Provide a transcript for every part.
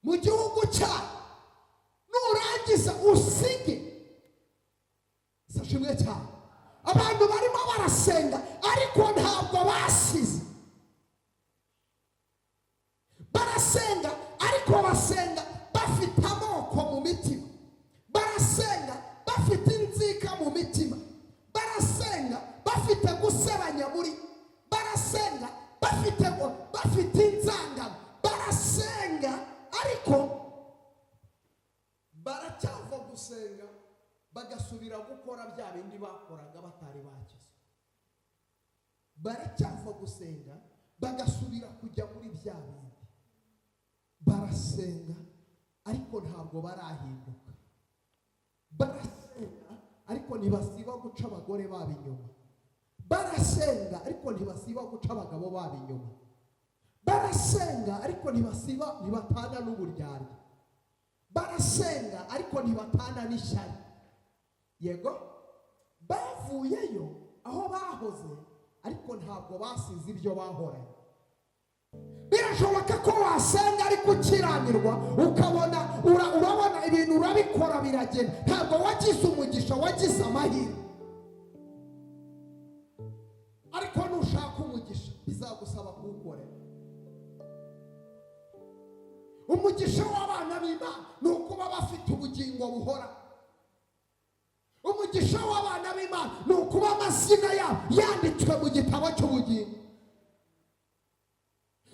mu gihugu cyawe, nurangiza usige. Sashimwe cyane. Abantu barimo barasenga ariko ntabwo basize. Barasenga ariko basenga bafite amoko mu mitima. Barasenga bafite inzika mu mitima. Barasenga bafite gusebanya muri. Barasenga bafite inzangano. Barasenga ariko baracyava gusenga bagasubira gukora bya bindi bakoraga batari bakize. Baracyava gusenga bagasubira kujya muri bya bindi. Barasenga ariko ntabwo barahinduka. Barasenga ariko ntibasiba guca abagore babo inyuma. Barasenga ariko ntibasiba guca abagabo babo inyuma. Barasenga ariko ntibatana n'uburyarya. Barasenga ariko ntibatana n'ishyari. Yego, bavuyeyo aho bahoze ariko ntabwo basize ibyo bahoranye. Birashoboka ko wasenga ariko ukiranirwa, ukabona urabona ibintu urabikora biragenda, ntabwo wagize umugisha, wagize amahirwe. Ariko nushaka umugisha bizagusaba kuwukorera. Umugisha w'abana b'Imana ni ukuba bafite ubugingo buhora. Umugisha w'abana b'Imana ni ukuba amazina yabo yanditswe mu gitabo cy'ubugingo.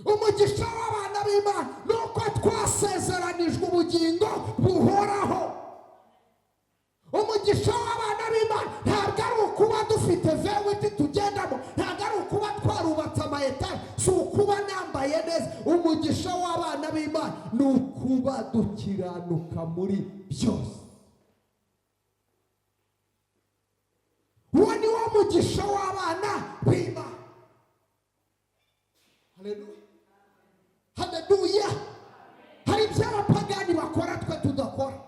Umugisha w'abana b'Imana ni uko twasezeranijwe ubugingo buhoraho. Umugisha w'abana b'Imana ntabwo ari ukuba dufite vewiti tugendamo, ntabwo ari ukuba twarubatse amayetaje, si ukuba nambaye neza. Umugisha w'abana b'Imana ni ukuba dukiranuka muri byose. Uwo ni wo mugisha w'abana b'Imana. Haleluya, haleluya. Hari ibyo abapagani bakora twe tudakora.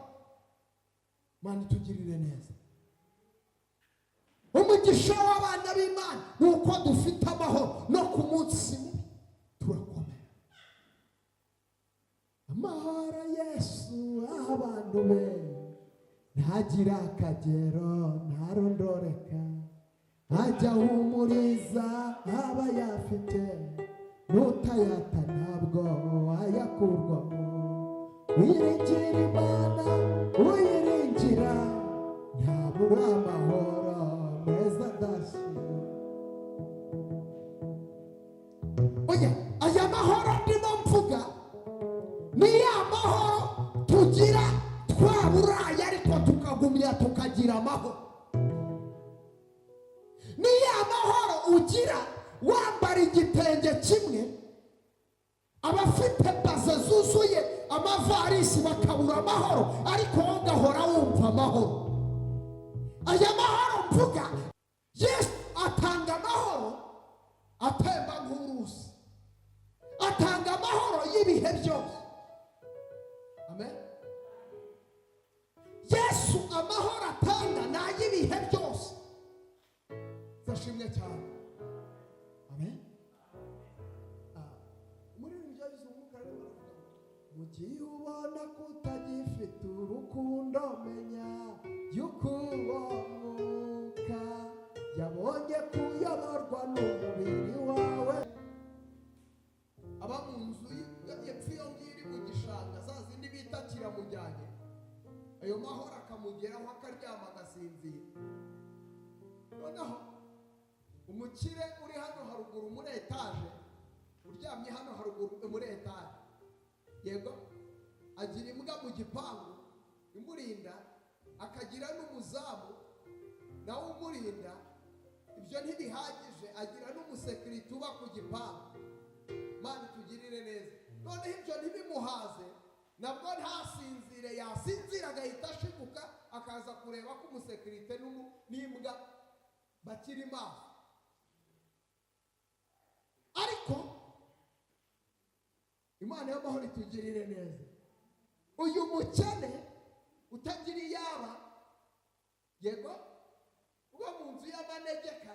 Mana tugirire neza. Umugisha w'abana b'Imana ni uko dufite amahoro no ku munsi mubi turakomera. Amahoro Yesu abantu be ntagira akagero ntarondoreka, ajya humuriza aba yafite, n'utayata ntabwo ayakurwamo. Wiringira Imana uyiringira ntabura amahoro meza adashira. Oya, aya mahoro ndimo mvuga ni ya mahoro tugira twaburaye ariko tukagumya tukagira amahoro. Ni ya mahoro ugira wambara igitenge kimwe, abafite baze zuzuye amavarisi bakabura amahoro, ariko wowe ugahora wumva amahoro. Aya mahoro mvuga, Yesu atanga amahoro atemba nk'uruzi, atanga amahoro y'ibihe byose. Amen. Yesu amahoro atanga ni ay'ibihe byose. Zashimwe cyane. Amen. Mu gihe ubona ko utagifite urukundo, menya yuko uwo mwuka yabonye kuyoborwa n'umubiri wawe. Aba mu nzu y'epfo iyo ngiri mu gishanga, za zindi bita kiramujyanye, ayo mahoro akamugeraho akaryama agasinzira. Noneho umukire uri hano haruguru muri etaje, uryamye hano haruguru muri etaje, yego, agira imbwa mu gipangu imurinda, akagira n'umuzamu nawe umurinda. Ibyo ntibihagije, agira n'umusekirite uba ku gipangu. Mana tugirire neza. Noneho ibyo ntibimuhaze, nabwo ntasinzire, yasinzira agahita ashiguka akaza kureba ko umusekirite n'imbwa bakiri maso. Ariko Imana y'amahoro itugirire neza. Uyu mukene utagira iyaba, yego, uba mu nzu y'amanegeka,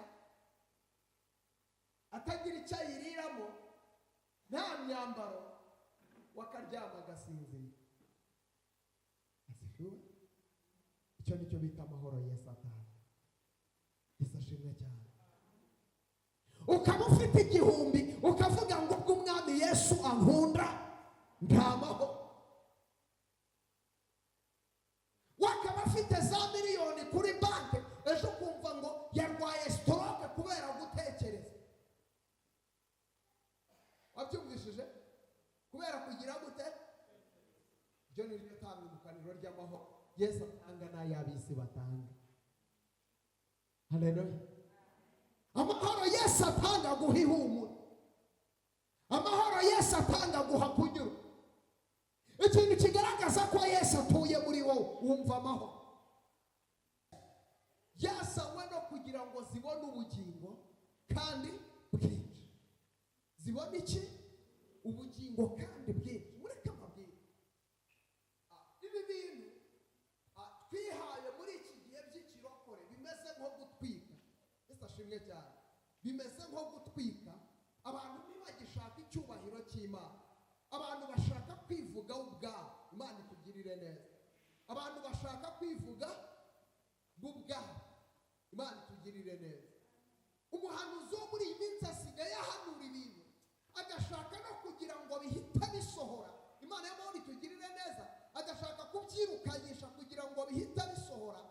atagira icyo ayiriramo, nta myambaro, wakaryama agasinzira. Icyo nicyo bita amahoro Yesu atanga. Yesu ashimwe cyane. Ukaba ufite igihumbi ukavuga ngo ubw'umwami Yesu ankunda nta mahoro. Wakaba afite za miliyoni kuri banki ejo kumva ngo yarwaye stroke kubera gutekereza. Wabyumvishije? Kubera kugira gute? Ibyo ni ryo tandukaniro ry'amahoro Yesu atanga n'ay'abisi batanga. Haleluya. Amahoro Yesu atanga guha ihumure. Amahoro Yesu atanga guha kunyura. Ikintu kigaragaza ko Yesu atuye muri wowe wumva amahoro. Yasawe no kugira ngo zibone ubugingo kandi bwinshi. Zibone iki? Ubugingo kandi bwinshi. Mureke amabwire. Ibi bintu twihaye muri iki gihe by'ikirokore bimeze nko gutwika. Yesu ashimwe cyane. Bimeze nko gutwika. Abantu ntibagishaka icyubahiro cy'Imana. Abantu bashaka kwivuga ubwabo. Imana itugirire neza. Abantu bashaka kwivuga ubwabo. Imana itugirire neza. Umuhanuzi wo muri iyi minsi asigaye ahanura ibintu agashaka no kugira ngo bihite bisohora. Imana y'amahoro itugirire neza. Agashaka kubyirukanyisha kugira ngo bihite bisohora.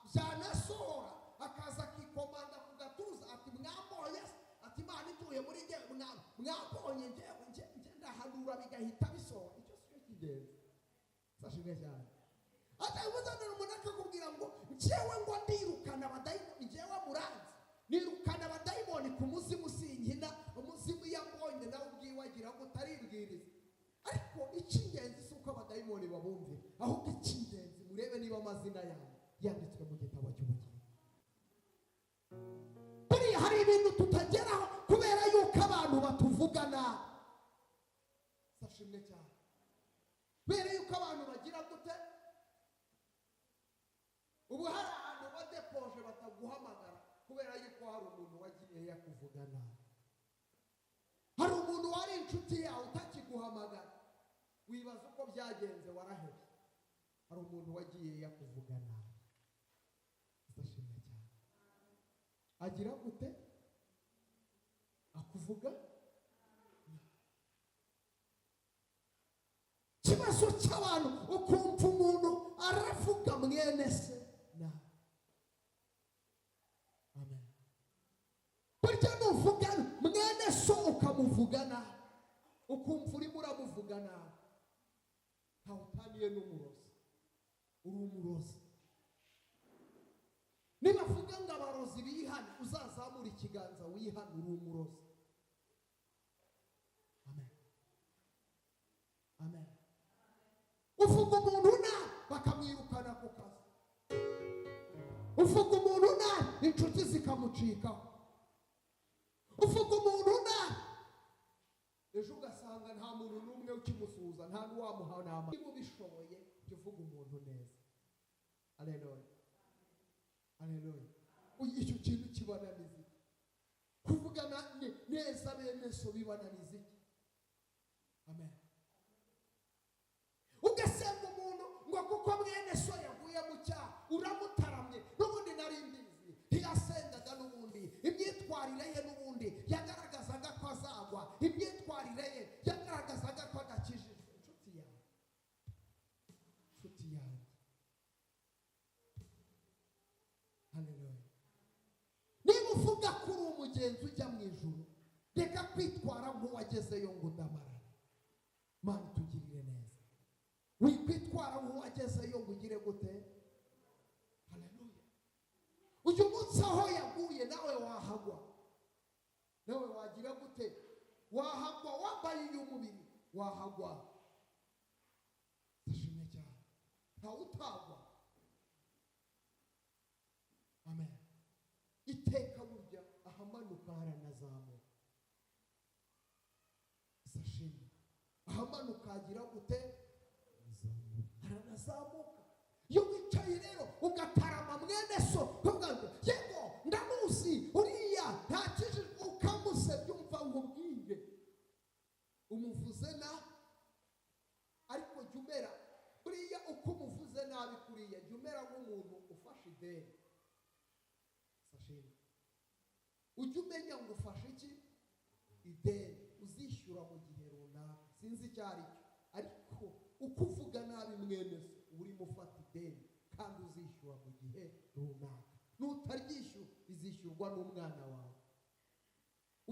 Byanasohora akaza akikomanda ku gatuza ati mwambonye, ati Imana ituye muri njye, mwambonye njyewe ndahanura bigahita bisohora. Icyo si cyo kigenzi. Sashimwe cyane. Atayibuzanira umuntu akakubwira ngo njyewe ngo ndirukana abadayimoni, njyewe muranzi nirukana abadayimoni ku muzimu sinkina, umuzimu yambonye nawe ubwiwagira ngo utaribwiriza. Ariko icy'ingenzi si uko abadayimoni babumvira, ahubwo icy'ingenzi murebe niba amazina yawe yanditswe mu gitabo cy'ubugingo. Buriya hari ibintu tutageraho kubera yuko abantu batuvuga nabi. Sashimwe cyane. Kubera yuko abantu bagira gute? Ubu hari ahantu badepoje bataguhamagara kubera yuko hari umuntu wagiye yakuvuga nabi. Hari umuntu wari inshuti yawe utakiguhamagara, wibaza uko byagenze warahebye. Hari umuntu wagiye yakuvuga nabi. Sashimwe cyane. Agira gute? Akuvuga. Kibazo cy'abantu ukumva umuntu aravuga mwene se nabi. Amen. Burya nuvuga mwene so ukamuvuga nabi, ukumva urimo uramuvuga nabi, ntawutaniye n'umurozi. Uri umurozi. Nibavuga ngo abarozi bihane, uzazamura ikiganza wihane, uri umurozi. Amen. Amen. Uvuga umuntu nabi bakamwirukana ku kazi. Uvuga umuntu nabi inshuti zikamucikaho. Uvuga umuntu nabi ejo ugasanga nta muntu n'umwe ukimusuhuza, nta n'uwamuha nama. Niba ubishoboye jya uvuga umuntu neza. Haleluya. Haleluya. Icyo kintu kibananiza iki? Kuvugana neza bene so bibananiza iki? Amen. Ugasenga umuntu ngo kuko mwene so yaguye mu cyaha uramutaramye, n'ubundi nari mbizi ntiyasengaga, n'ubundi imyitwarire ye n'ubundi yagaragazaga ko azagwa, imyitwarire ye yagaragazaga ko adakijijwe. Inshuti yawe, inshuti yawe. Haleluya. Niba uvuga ko uri umugenzi ujya mu ijuru, reka kwitwara nk'uwagezeyo ngo udamarare. Mana itugirire neza. Wikwitwara nk'uwagezeyo ngo ugire gute? Haleluya. Uyu munsi aho yaguye nawe wahagwa. Nawe wagira gute? Wahagwa wambaye iy'umubiri, wahagwa. Ndashimye cyane. Ntawutagwa. Amen. Iteka burya ahamanuka haranazamuka. Sashimwe. Ahamanuka agira gute? Haranazamuka. Iyo wicaye rero ugatarama mwene so, uvuga yego ndamuzi uriya ntakijijwe, ukamusebya umva nkubwire umuvuze na jumera buriya uko umuvuze nabi kuriya jumera nk'umuntu ufashe ideni ujye umenya ngo ufashe iki ideni uzishyura mu gihe runaka sinzi icyo ari cyo ariko uko uvuga nabi mwene se urimo ufata ideni kandi uzishyura mu gihe runaka nutaryishyura izishyurwa n'umwana wawe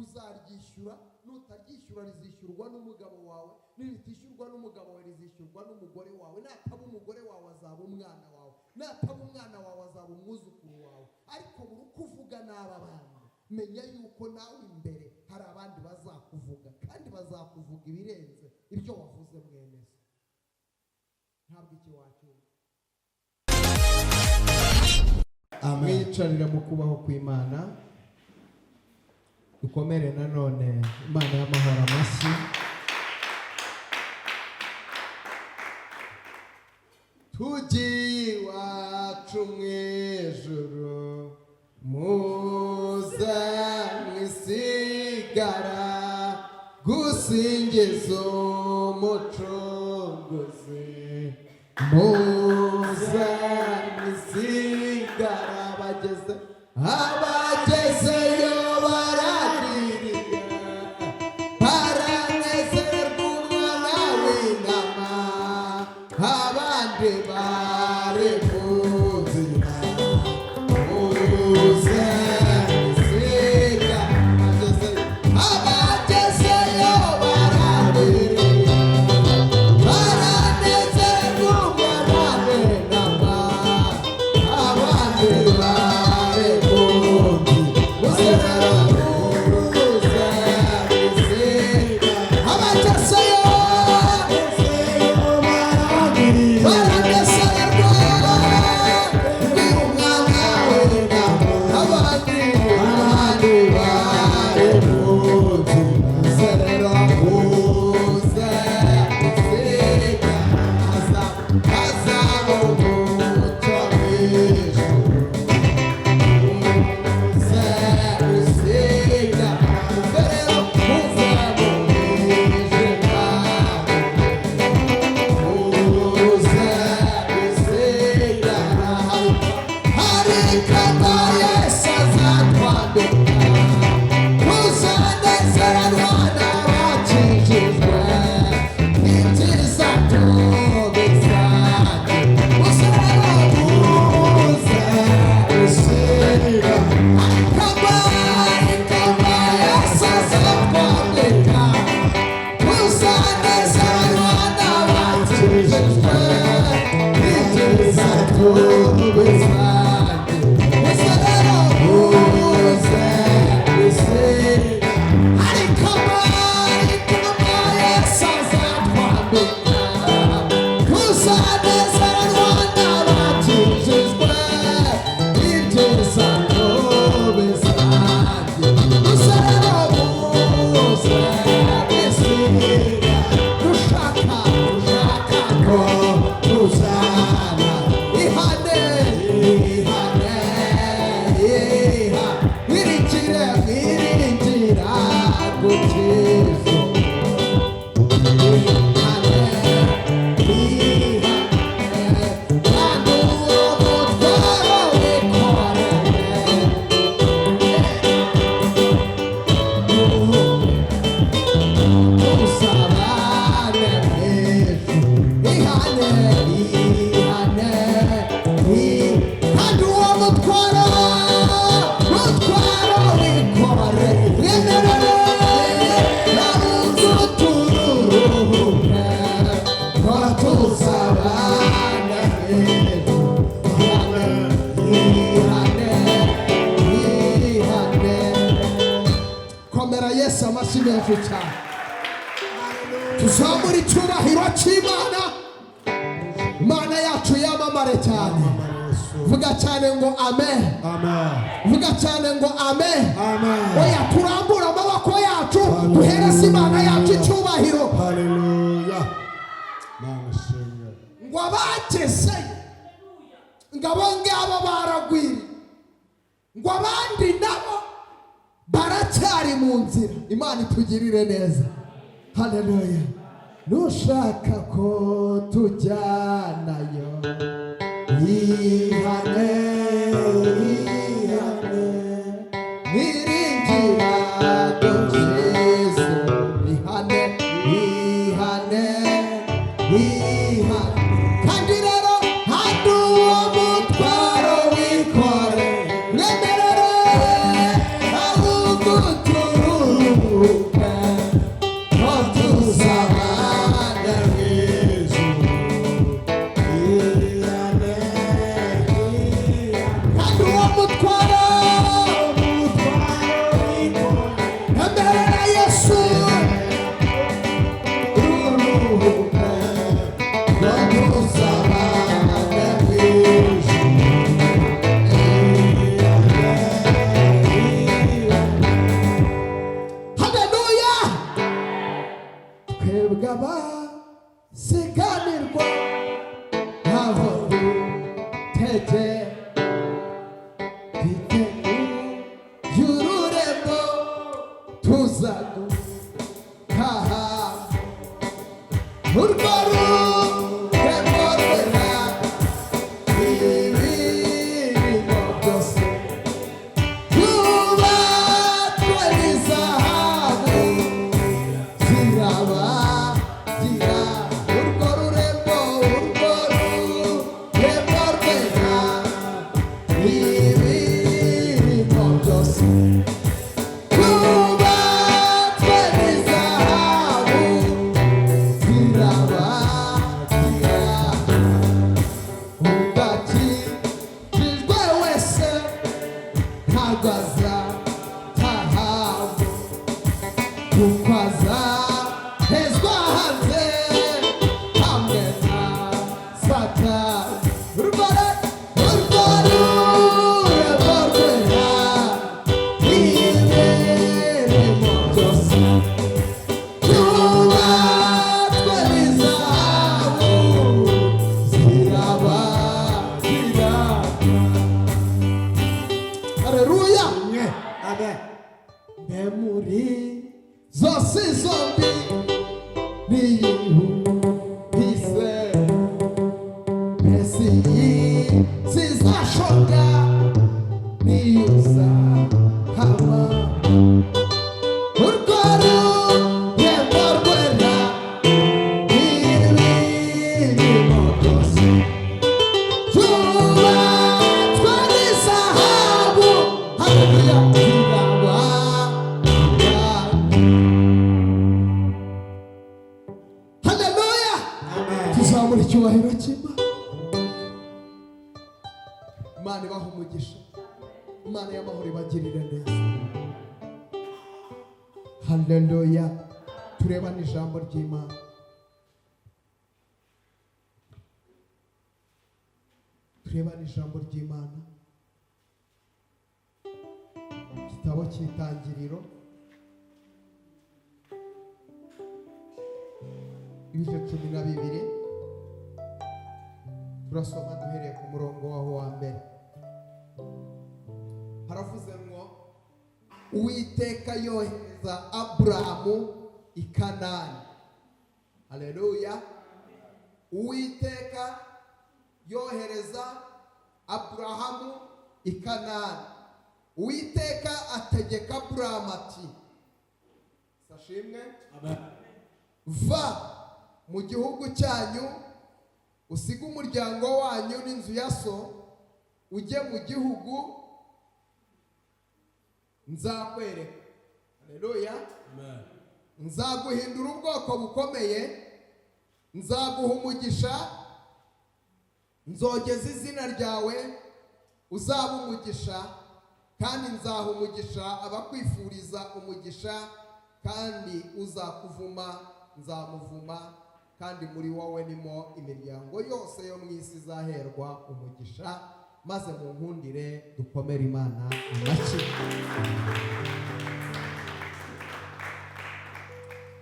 uzaryishyura nutaryishyura rizishyurwa n'umugabo wawe niritishyurwa n'umugabo wawe rizishyurwa n'umugore wawe nataba umugore wawe azaba umwana wawe nataba umwana wawe azaba umwuzukuru wawe ariko buri uko uvuga n'aba bana menya yuko nawe imbere hari abandi bazakuvuga kandi bazakuvuga ibirenze ibyo wavuze mwene se ntabwo iki wacyumva mwiyicarire mu kubaho kw'Imana dukomere nanone Imana y'amahoro amashyi tugiye iwacu mu ijuru muze mwisigara gusingiza umucunguzi muze mwisigara abagezeyo bararira baranezerwa umwana w'intama abandi bari mu nzira muze mwisigara abagezeyo bararira baranezerwa umwana w'intama abandi bari mu nzira tuzamura icyubahiro cy'Imana Imana yacu yamamare cyane vuga cyane ngo amen vuga cyane ngo amen oya turambura amaboko yacu duhereze Imana yacu icyubahiro haleluya ngo abagezeyo ngabo ngabo baragwira ngo abandi nabo baracyari mu nzira Imana itugirire neza haleluya nushaka ko tujyanayo ihane niringira Yesu ihane kandi rero handi uwo mutwaro wikore mwemerere ahubwo turuhuke ko tuzabana mw'ijuru ihane kandi uwo mutwaro mwemerere Yesu siganirwa ntaho dutege y'ururembo tuzadukaha urwo rurembo rwera ibirimo byose yubatswe n'izahabu zirabagira urwo rurembo rwera ibirimo byose yubatswe n'izahabu zirabagira udakijijwe wese ntabwo azatahabu kuko azahezwa hanze hamwe na Satani urwo rurembo rwera ibirimo byose yubatswe n'izahabu zirabagira haleluya mbe muri zose zombi niyihuse mbese iyi zizashoka niyuza haba urwo rurembo rwera ibirimo byose yubatswe n'izahabu haleluya haleluya tuzamura icyubahiro cy'Imana. Imana ibaha umugisha, Imana y'amahoro ibagirire neza. Haleluya. Turebana ijambo ry'Imana. Turebana ijambo ry'Imana. Igitabo cy'Itangiriro ibice 12 turasoma duhereye ku murongo waho wa mbere. Haravuze ngo Uwiteka yohereza Aburahamu i Kanani. Haleluya. Uwiteka yohereza Aburahamu i Kanani. Uwiteka ategeka Aburahamu ati sashimwe va mu gihugu cyanyu usiga umuryango wanyu n'inzu ya so ujye mu gihugu nzakwereka. Haleluya. Nzaguhindura ubwoko bukomeye, nzaguha umugisha, nzogeza izina ryawe uzaba umugisha, kandi nzaha umugisha abakwifuriza umugisha, kandi uzakuvuma nzamuvuma, kandi muri wowe nimo imiryango yose yo mu isi izaherwa umugisha. Maze mu nkundire dukomere Imana amashyi.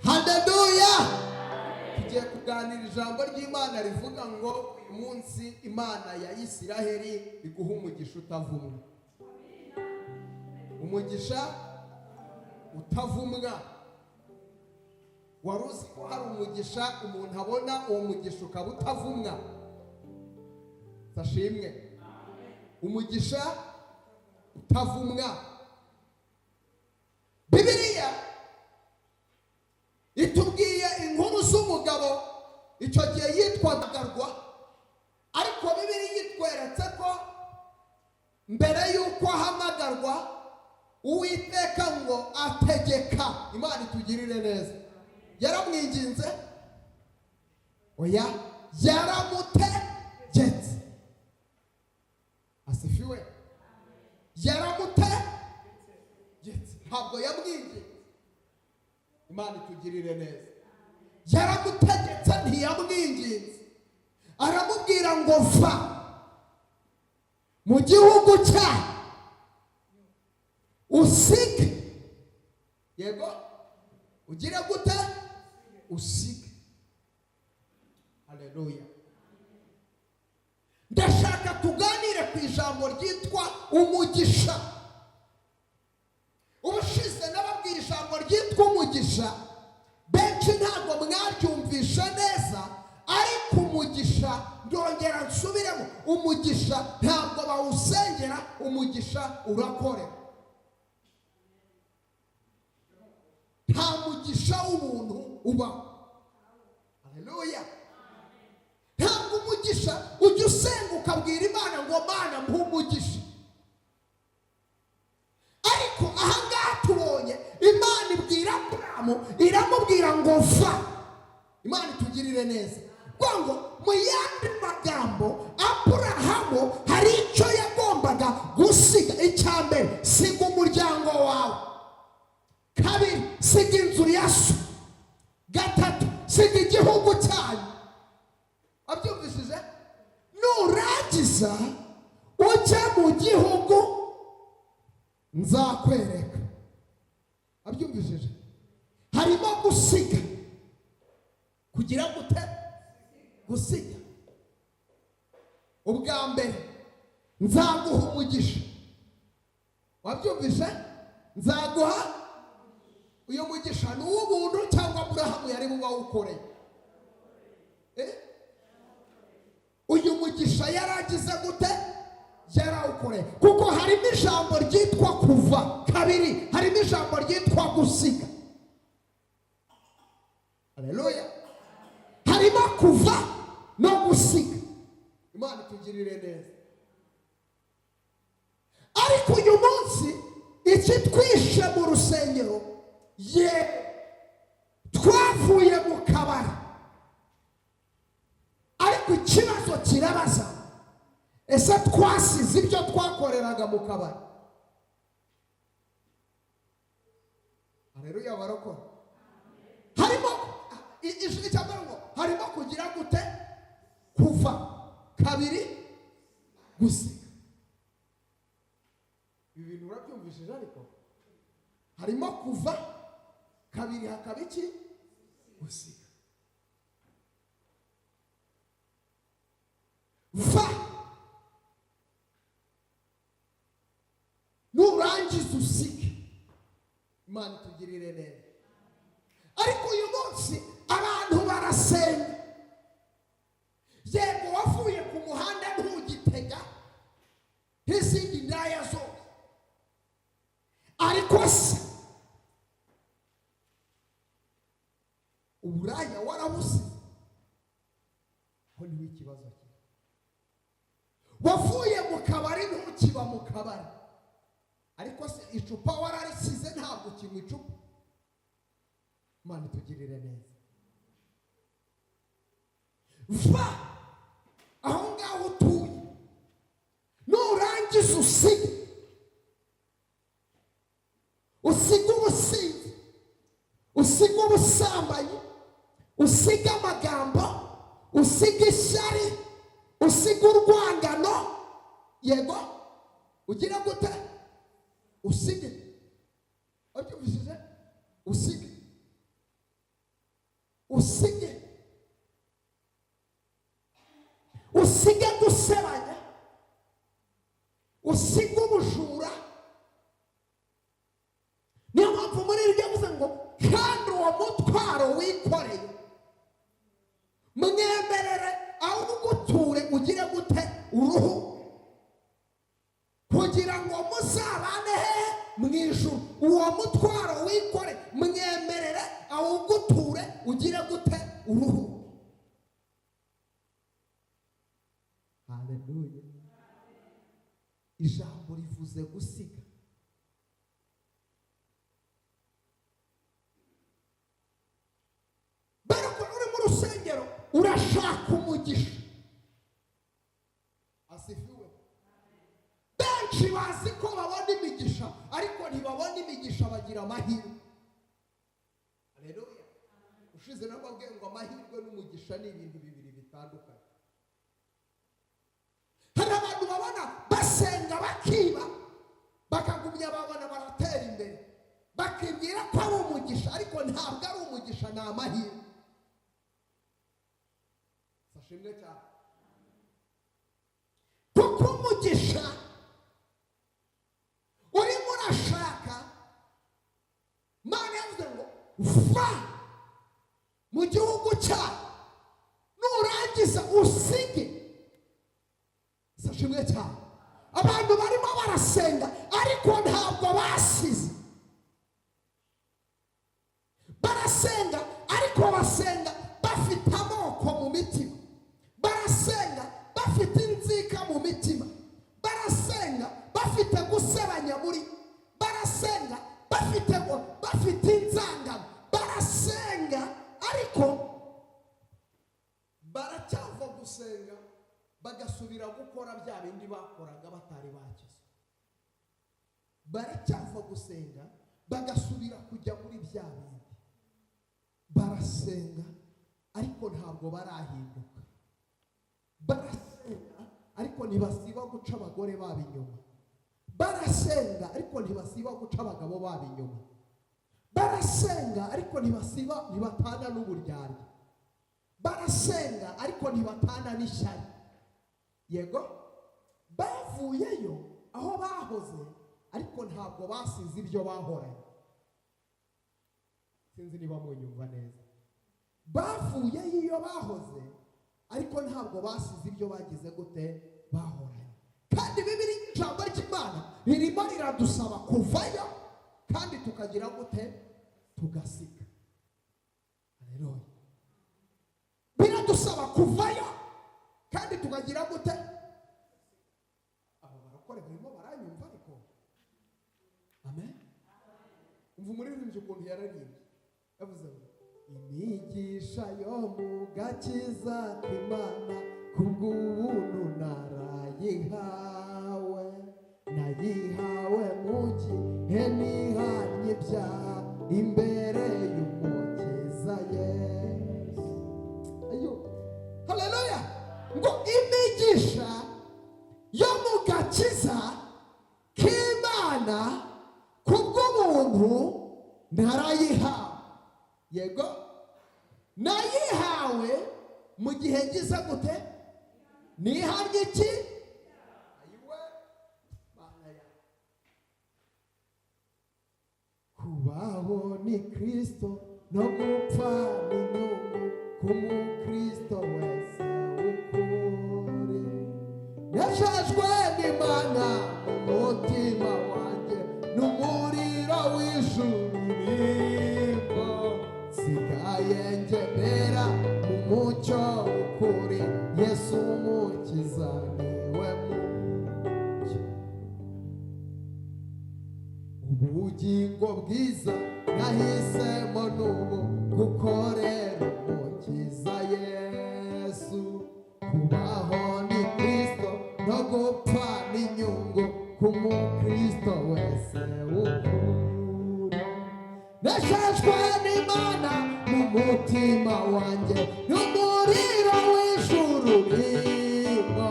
Haleluya. Tugiye kuganira ijambo ry'Imana rivuga ngo uyu munsi Imana ya Isiraheli iguha umugisha utavumwa. Umugisha utavumwa. wari uzi ko hari umugisha umuntu abona, uwo mugisha ukaba utavumwa? Sashimwe. Umugisha utavumwa. Bibiliya itubwiye inkuru z'umugabo icyo gihe yitwaga Garwa, ariko Bibiliya itweretse ko mbere y'uko ahamagarwa Uwiteka ngo ategeka, Imana itugirire neza, yaramwinginze? Oya, yaramutegetse. Asifiwe. Yaramutegetse, ntabwo yamwinginze. Imana itugirire neza. Yaramutegetse, ntiyamwinginze. Aramubwira ngo va mu gihugu cyawe usige. Yego, ugire gute? Usige. Haleluya. Ndashaka tuganire ku ijambo ryitwa umugisha. Ubushize nababwiye ijambo ryitwa umugisha, benshi ntabwo mwaryumvisha neza, ariko umugisha ndongera nsubiremo, umugisha ntabwo bawusengera, umugisha urakorera. Nta mugisha w'umuntu ubaho. Haleluya. Ntabwo umugisha ujya usenga ukabwira Imana ngo Mana mpa umugisha. Ariko ahangaha tubonye Imana ibwira Aburahamu, iramubwira ngo va. Imana itugirire neza. Ngo mu yandi magambo Aburahamu hari icyo yagombaga gusiga. Icya mbere, siga umuryango wawe. Kabiri, siga inzu ya so. Gatatu, siga igihugu cyanyu. Abyumvishije? Nurangiza ujye mu gihugu nzakwereka. Abyumvishije? Harimo gusiga. Kugira gute? Gusiga. Ubwa mbere, nzaguha umugisha. Wabyumvise? Nzaguha uyu mugisha. Ni uw'ubuntu cyangwa Aburahamu yari buba awukoreye? Uyu mugisha yaragize gute? Yarawukoreye. Kuko harimo ijambo ryitwa kuva. Kabiri, harimo ijambo ryitwa gusiga. Haleluya. Harimo kuva no gusiga. Imana itugirire neza. Ariko uyu munsi iki twishe mu rusengero, twavuye mu kabari. Ariko ikibazo kirabaza, ese twasize ibyo twakoreraga mu kabari? Haleluya barokora. Harimo ijwi cyangwa ngo harimo kugira gute? Kuva. Kabiri, gusiga. Ibi bintu urabyumvishije? Ariko harimo kuva, kabiri hakaba iki? Gusiga. Va. Nurangiza usige. Imana itugirire neza. Ariko uyu munsi abantu barasenga. Yego wavuye ku muhanda ntugitega nk'izindi ndaya zose, ariko se uburaya warabusize? Ho niho ikibazo kiri. Wavuye mu kabari ntukiba mu kabari, ariko se icupa wararisize ntabwo kinywa icupa. Imana itugirire neza. Va aho ngaho utuye, nurangiza usige. Usiga ubusinzi, usiga ubusambanyi, usiga amagambo, usiga ishyari, usiga urwangano. Yego, ugira gute? Usige. Abyumvishije? Usige. Usige. Usige gusebanya, usige ubujura. Niyo mpamvu muri iryo yavuze ngo kandi uwo mutwaro haleluya. Ijambo rivuze gusiga. Barako uri mu rusengero urashaka umugisha. Asifiwe. Benshi bazi ko babona imigisha ariko ntibabona imigisha, bagira amahirwe. Haleluya. Ushize nababwiye ngo amahirwe n'umugisha ni ibintu bibiri bitandukanye. Hari abantu babona basenga bakiba bakagumya babona baratera imbere, bakibwira ko ari umugisha ariko ntabwo ari umugisha, ni amahirwe. Sashimwe cyane. Kuko umugisha urimo urashaka, Imana yavuze ngo va mu gihugu cyawe nurangiza usige. Sashimwe cyane. Abantu barimo barasenga ariko ntabwo basize. Barasenga ariko basenga bafite amoko mu mitima. Barasenga bafite inzika mu mitima. Barasenga bafite gusebanya muri. Barasenga bafite inzangano. Barasenga ariko baracyava gusenga bagasubira gukora bya bindi bakoraga batari bakize. Baracyava gusenga bagasubira kujya muri bya bindi. Barasenga ariko ntabwo barahinduka. Barasenga ariko ntibasiba guca abagore babo inyuma. Barasenga ariko ntibasiba guca abagabo babo inyuma. Barasenga ariko ntibatana n'uburyarya. Barasenga ariko ntibatana n'ishyari. Yego, bavuyeyo aho bahoze ariko ntabwo basize ibyo bahoranye. Sinzi niba munyumva neza. Bavuyeyo iyo bahoze ariko ntabwo basize ibyo bagize gute bahoranye. Kandi Bibiliya ijambo ry'Imana ririmo riradusaba kuvayo kandi tukagira gute tugasiga. Haleluya. Biradusaba kuvayo kandi tukagira gute. Abo barakora birimo baranyumva ariko. Amen. Umva umuririmbyi ukuntu yararimbye. Yavuze ngo imigisha yo mu gakiza k'Imana kubw'ubuntu nayihawe mu gihe nihanye ibyaha imbere y'Umukiza Yesu. Ayo. Haleluya. Ngo imigisha yo mu gakiza k'Imana kubw'ubuntu narayihawe. Yego, nayihawe mu gihe ngize gute nihanye iki. Ayiwe Mana ya. Kubaho ni Kristo no gupfa ni inyungu ku mukristo wese ukuri. Yashajwe n'Imana mu mutima wanjye n'umuriro w'ijuru rimbo. Sigaye ngendera mu mucyo ukuri. Yesu Umukiza niwe mucyo. Ubugingo bwiza nahisemo n'ubu gukorera Umukiza Yesu. Kubaho ni Kristo no gupfa ni inyungu ku mukristo wese ukuri. Nashajwe n'Imana mu mutima wanjye n'umuriro w'ijuru rimbo.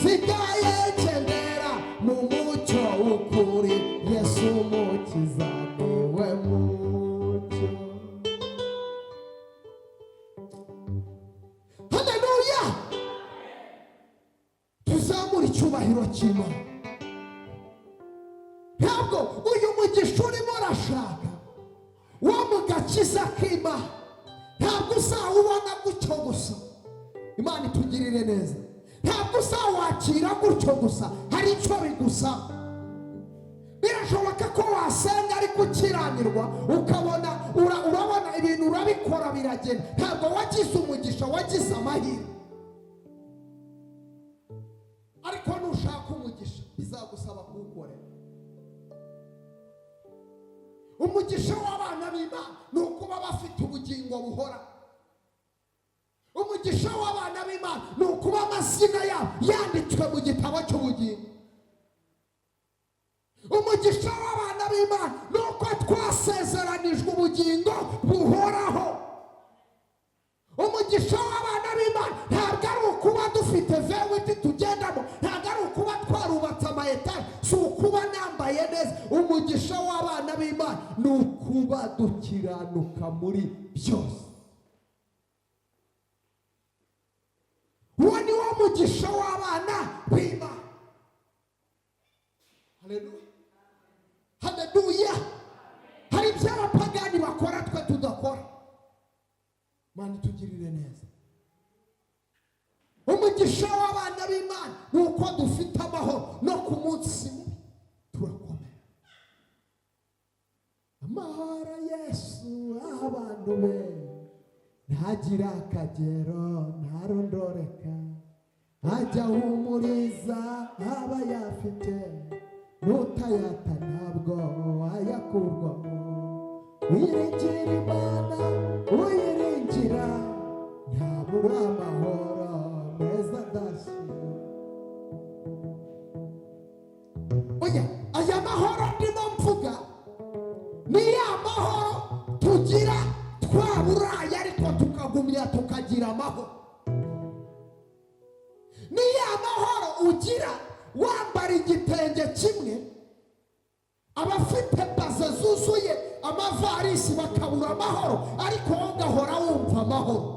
Sigaye ngendera mu mucyo w'ukuri. Yesu Umukiza niwe mucyo. Haleluya. Tuzamura icyubahiro cy'Imana. Ntabwo uyu mugisha urimo urashaka wo mu gakiza k'Imana ntabwo uzawubona gutyo gusa. Imana itugirire neza. Ntabwo uzawakira gutyo gusa, hari icyo bigusaba. Birashoboka ko wasenga ariko ukiranirwa ukabona urabona ibintu urabikora biragenda. Ntabwo wagize umugisha, wagize amahirwe. umugisha w'abana b'Imana ni ukuba bafite ubugingo buhora. Umugisha w'abana b'Imana ni ukuba amazina yabo yanditswe mu gitabo cy'ubugingo. Umugisha w'abana b'Imana ni uko twasezeranijwe ubugingo buhoraho. Umugisha w'abana b'Imana ntabwo ari ukuba dufite vewiti tugendamo, ntabwo ari ukuba twarubatse amayetaje, si ukuba nambaye neza. Umugisha w'abana b'Imana ni ukuba dukiranuka muri byose. Uwo ni wo mugisha w'abana b'Imana. Haleluya, haleluya. Hari ibyo abapagani bakora twe tudakora. Mana tugirire neza. Umugisha w'abana b'Imana ni uko dufite amahoro no ku munsi mubi turakomera. Amahoro Yesu abantu be ntagira akagero ntarondoreka, ajya ahumuriza abayafite, n'utayata ntabwo ayakurwamo. Wiringira Imana uyiringira ntabura amahoro meza adashira. Oya, aya mahoro ndimo mvuga ni ya mahoro tugira twaburaye ariko tukagumya tukagira amahoro. Ni ya mahoro ugira wambara igitenge kimwe, abafite baze zuzuye amavarisi bakabura amahoro, ariko wowe ugahora wumva amahoro.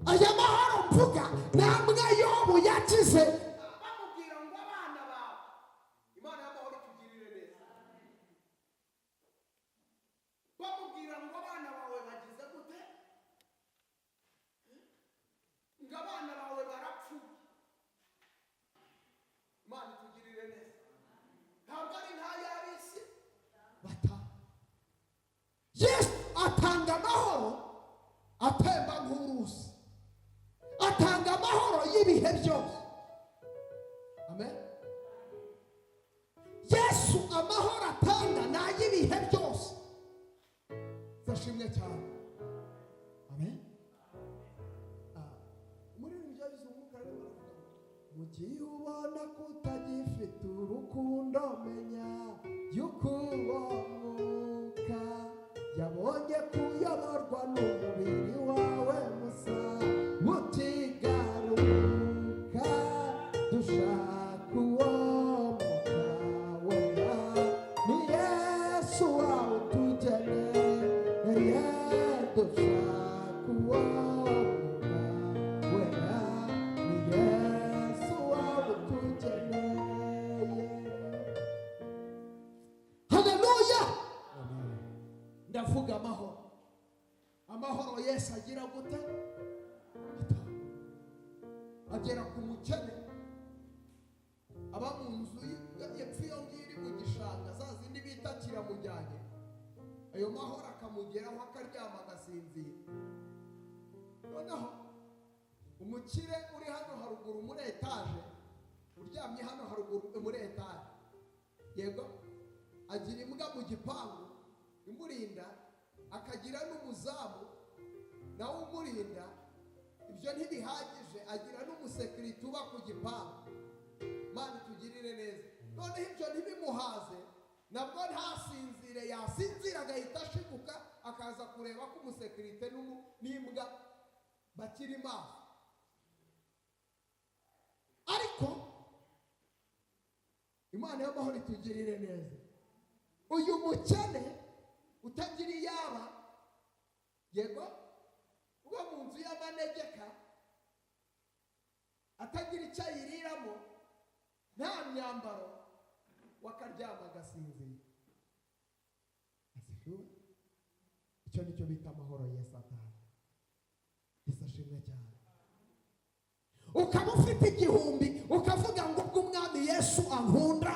Aya mahoro mvuga namwe Yobu yagize, bamubwira ngo abana bawe, Imana y'amahoro tugirire neza, bamubwira ngo abana bawe bagize gute, ngo abana bawe barapfuye. Imana tugirire neza. Ntabwo ari nk'ay'ab'isi bata. Yesu atanga amahoro atemba nk'uruzi, atanga amahoro y'ibihe byose. Amen. Yesu amahoro atanga ni ay'ibihe byose. Zashimwe cyane. Amen. Muri ibyo bizunguka rero mu gihe ubona ko utagifite urukundo, menya yuko uwo mwuka yabonye kuyoborwa n'umubiri wawe musa utigaruka. Dushaka uwo mwuka wera, ni Yesu wawe utugeneye. Dushaka uwo mwuka wera, ni Yesu wawe utugeneye. Haleluya. Ndavuga amahoro. Amahoro Yesu agira gute? Agera ku mukene, aba mu nzu y'epfo iyo ngiri mu gishanga, za zindi bita kiramujyanye. Ayo mahoro akamugeraho akaryama agasinzira. Noneho umukire uri hano haruguru muri etaje, uryamye hano haruguru muri etaje, yego agira imbwa mu gipangu imurinda, akagira n'umuzamu nawe umurinda. Ibyo ntibihagije, agira n'umusekirite uba ku gipangu. Mana tugirire neza. Noneho ibyo ntibimuhaze, nabwo ntasinzire, yasinzira agahita ashiguka akaza kureba ko umusekirite n'imbwa bakiri maso. Ariko Imana y'amahoro itugirire neza. Uyu mukene utagira iyaba, yego uba mu nzu y'amanegeka, atagira icyo ayiriramo, nta myambaro, wakaryama agasinzira. Icyo nicyo bita amahoro Yesu atanga. Yesu ashimwe cyane. Ukaba ufite igihumbi ukavuga ngo ubwo umwami Yesu ankunda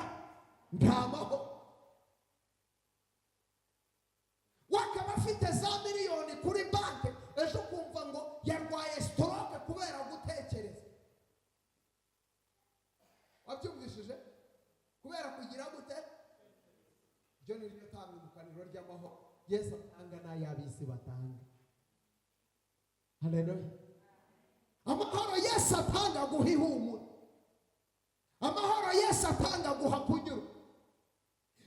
nta mahoro. Wakaba afite za miliyoni kuri banki, ejo kumva ngo yarwaye stroke kubera gutekereza. Wabyumvishije? Kubera kugira gute? Ibyo ni byo tabibuka ni itangiriro ry'amahoro Yesu atanga n'ay'abisi batanga. Haleluya. Amahoro Yesu atanga guha ihumure. Amahoro Yesu atanga guha kunyura.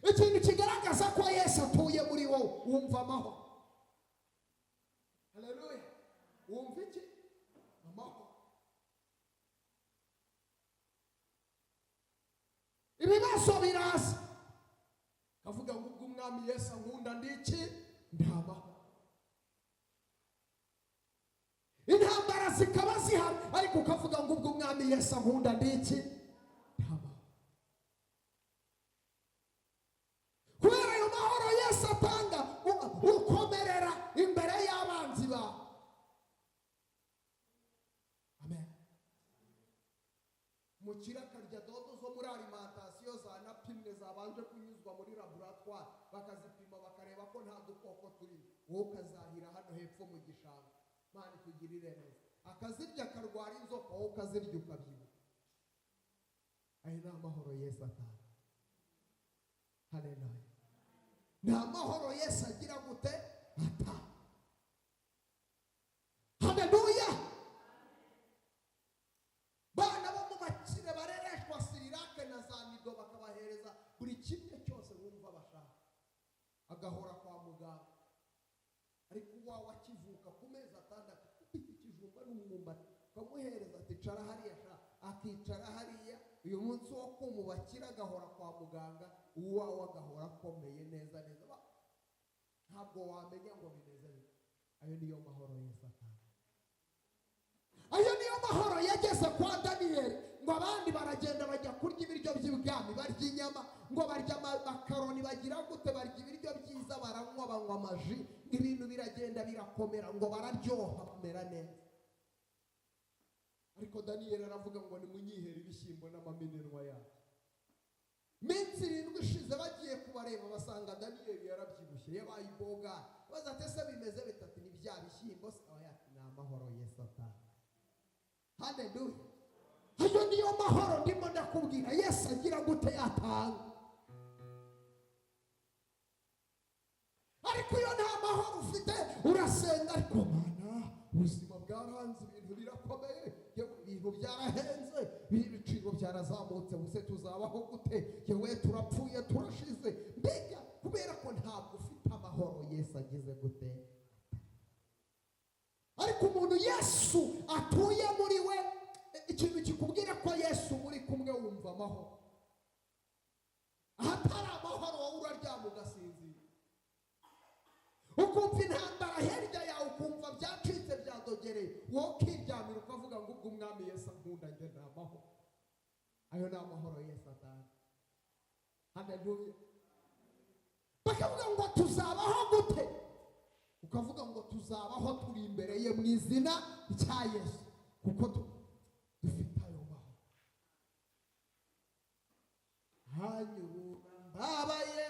Ikintu kigaragaza ko Yesu atuye muri wowe wumva amahoro. Haleluya. Wumva iki? Amahoro. Ibibazo biraza kavuga ngo ubwo umwami Yesu ankunda ndiki ndaba. Intambara zikaba zihari ariko ukavuga ngo ubwo umwami Yesu ankunda ndiki ndaba. Kubera ayo mahoro Yesu atanga ukomerera imbere y'abanzi bawe. Amen. Mukira karya dodo zo muri alimentation zanapimwe zabanje kunyuzwa muri laboratoire bakazipima bakareba ko nta dukoko turi, wowe ukazahira hano hepfo mu gishanga. Mani tugirire neza. Akazirya karwara inzoka, wowe ukazirya ukabyibuha. Ayo ni amahoro Yesu atanga. Haleluya. Ni amahoro Yesu agira gute atanga. Haleluya. Bana bo mu bakire barereshwa sirirake na zanido bakabahereza buri kimwe cyose wumva bashaka. Agahora kwa muganga. Ariko wawe akivuka ku mezi atandatu ikijumba n'umwumbati kamuhereza ati cara hariya sha akicara hariya. Uyu munsi wo kumubakira agahora kwa muganga, uwawe agahora akomeye neza neza. Ntabwo wamenya ngo bineze bite. Ayo niyo mahoro Yesu atanga. Ayo niyo mahoro yageze kwa Daniyeli ngo abandi baragenda bajya kurya ibiryo by'ibwami, barya inyama, ngo barya makaroni, bagira gute, barya ibiryo byiza, baranywa banywa amaji, ibintu biragenda birakomera, ngo bararyoha bamera neza. Ariko Daniyeli aravuga ngo nimunyihere ibishyimbo n'amaminerwa yacu. Minsi 7 ishize bagiye kubareba basanga Daniyeli yarabyibushye yabaye iboga. Baza tese bimeze bitatu ni bya bishyimbo sawa yati na amahoro Yesu atanga. Haleluya. Ayo niyo mahoro ndimo ndakubwira Yesu agira gute yatanga. Ariko iyo nta mahoro ufite urasenga ariko mana ubuzima bwaranze ibintu birakomeye, ibintu byarahenze, ibiciro byarazamutse, buse tuzabaho gute, yewe turapfuye turashize. Mbega kubera ko ntabwo ufite amahoro Yesu agize gute. Ariko umuntu Yesu atuye muri we, ikintu kikubwira ko Yesu muri kumwe wumva amahoro. Ahatari amahoro wowe uraryama ugasinzira, ukumva intambara hirya yawe, ukumva byacitse byadogereye, wowe ukiryamira ukavuga ngo ubwo umwami Yesu ankunda njye nta mahoro. Ayo ni amahoro Yesu atanga. Haleluya. Bakavuga ngo tuzabaho gute, ukavuga ngo tuzabaho turi imbere ye mu izina rya Yesu, kuko dufite ayo mahoro. Hanyura mbabaye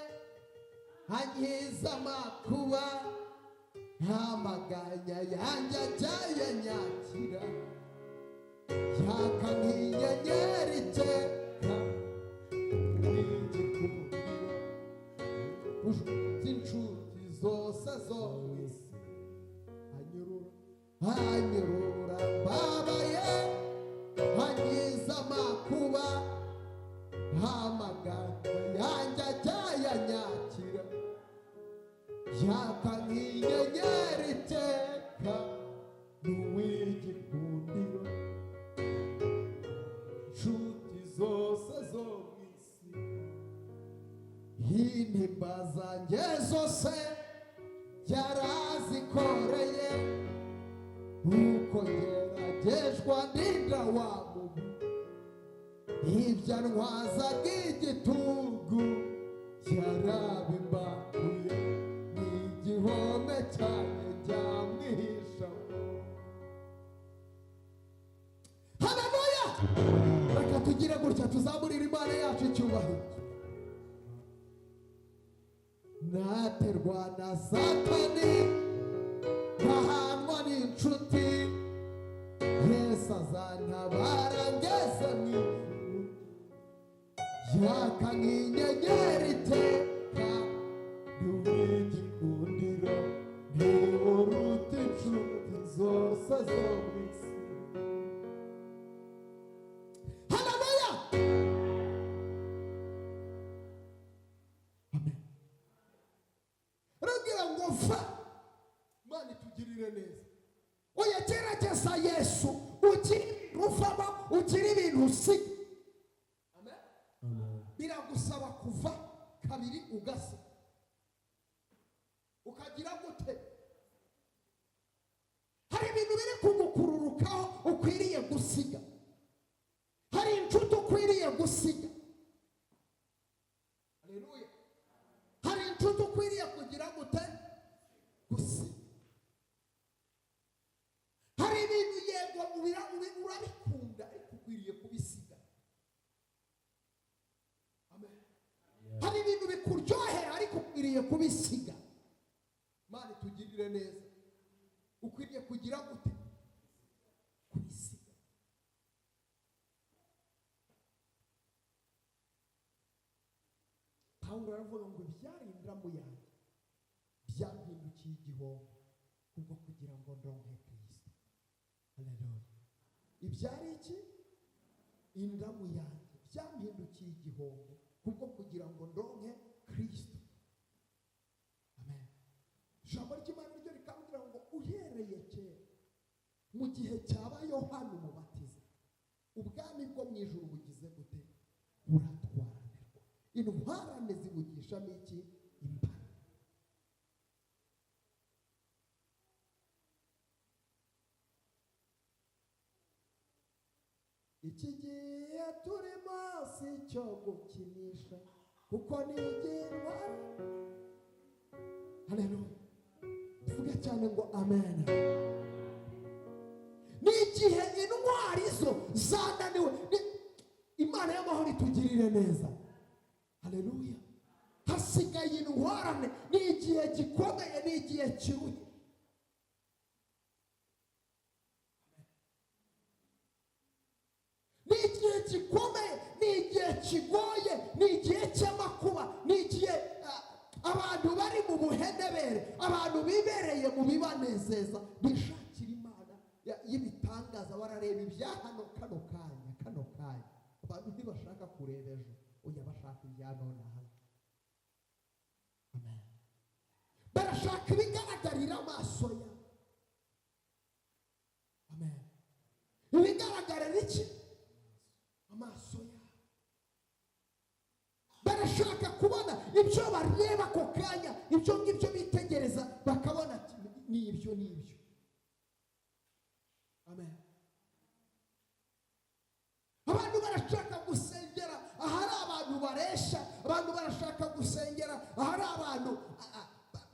hanyiza amakuba, amaganya yanjye ajyaye nyakira, yaka nk'inyenyeri iteka n'igikundiro, inshuti zose zo mu isi. Hanyurura mbabaye hanyiza amakuba, amaganya yanjye ajyaye nyakira, yaka nk'inyenyeri iteka n'uw'igikundiro, inshuti zose zo mu isi. Intimba zanjye zose yarazikoreye, uko geragejwe ndinda wa mubi, ibyo ntwazaga igitugu yarabimbakuye, n'igihome cyane cyamwihishamo. Haleluya. Reka tugire gutya tuzamurira Imana yacu icyubahiro. Naterwa na Satani nkahanwa n'inshuti, Yesu azantabara ngeze mu ijuru, yaka nk'inyenyeri iteka n'uw'igikundiro, ugira ibintu usiga. Biragusaba kuva kabiri ugasa ukagira gute. Hari ibintu biri kugukururukaho ukwiriye gusiga, hari inshuti ukwiriye gusiga. Haleluya. Hari inshuti ukwiriye kugira gute gusiga. Hari ibintu yego urabikunda ariko ukwiriye kubisiga. Amen. Hari ibintu bikuryohera ariko ukwiriye kubisiga. Mane tugirire neza. Ukwiriye kugira gute kubisiga. Pawulo aravuga ngo ibyarindiramu yanjye byampindukiye igihombo kubwo kugira ngo ndonke Kristo. Haleluya. Ibyari iki? Indamu yanjye byampindukiye igihombo kubwo kugira ngo ndonke Kristo. Amen. Ijambo ry'Imana ryo rikambwira ngo uhereye kera mu gihe cyaba Yohana umubatiza ubwami bwo mu ijuru bugize gute buratwaranirwa. Intwarane zibugishamo iki? Imbaraga. Iki gihe turimo si cyo gukinisha kuko ni igintwari. Haleluya. Tuvuge cyane ngo amen. Ni igihe intwari zo zananiwe. Imana y'amahoro itugirire neza. Haleluya. Hasigaye intwarane. Ni igihe gikomeye, ni igihe kiruhe. Ni igihe gikomeye, ni igihe kigoye, ni igihe cy'amakuba, ni igihe abantu bari mu buhenebere, abantu bibereye mu bibanezeza, bishakira Imana y'ibitangaza, barareba ibya hano kano kanya. Abantu ntibashaka kureba ejo, oya bashaka ibya none hano. Amen. Barashaka ibigaragarira amaso yabo. Amen. Ibigaragarira iki? Amaso yabo. Barashaka kubona ibyo bareba ako kanya, ibyo ngibyo bitegereza bakabona ni ibyo. Amen. Abantu barashaka gusengera ahari abantu baresha, abantu barashaka gusengera ahari abantu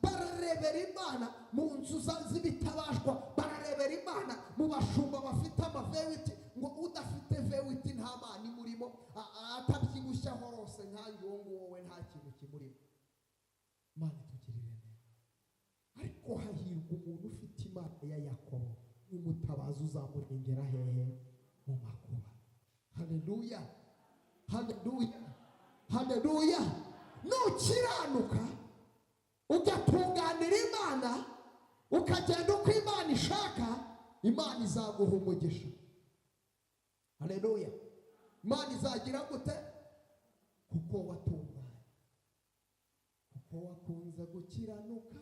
bararebera Imana mu nzu z'ibitabashwa, bararebera Imana mu bashumba bafite amavewiti, ngo udafite vewiti nta Mana imurimo, atabyibushya horose nkanjye uwo nguwo we nta kintu kimurimo. Mana tugirire neza. Ariko hahirwa umuntu ufite Imana ya Yakobo, umutabazi uzamurengera hehe mu makuba. Haleluya. Haleluya. Haleluya. Nukiranuka ugatunganira Imana, ukagenda uko Imana ishaka, Imana izaguha umugisha. Haleluya. Imana izagira gute? Kuko watunganye, kuko wakunze gukiranuka,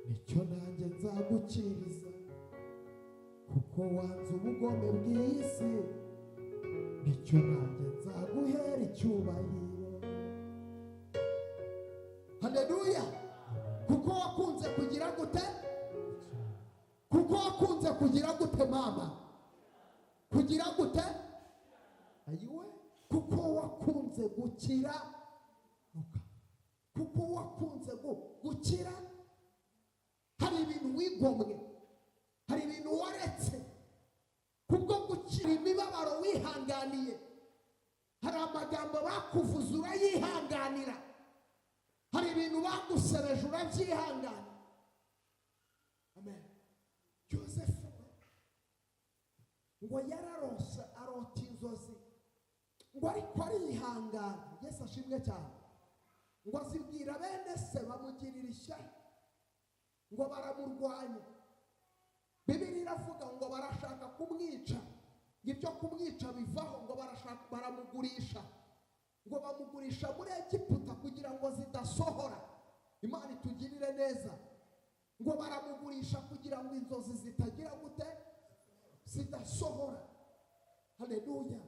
nicyo nanjye nzagukiriza. Kuko wanze ubugome bw'isi, nicyo nanjye nzaguhera icyubahiro. Haleluya. Kuko wakunze kugira gute? Kuko wakunze kugira gute mama? Kugira gute? Ayiwe. Kuko wakunze gukira. Kuko wakunze gukira. Hari ibintu wigomwe, hari ibintu waretse kubwo gukira imibabaro wihanganiye. Hari amagambo bakuvuza urayihanganira, hari ibintu bagusebeje urabyihangana. Amen. Joseph ngo yararose arota inzozi, ngo ariko arihangana. Yesu ashimwe cyane. Ngo azibwira bene se bamugirira ishyari, ngo baramurwanya. Bibiliya iravuga ngo barashaka kumwica, ibyo kumwica bivaho, ngo barashaka baramugurisha, ngo bamugurisha muri Egiputa kugira ngo zidasohora. Imana itugirire neza. Ngo baramugurisha kugira ngo inzozi zitagira gute zidasohora. Haleluya.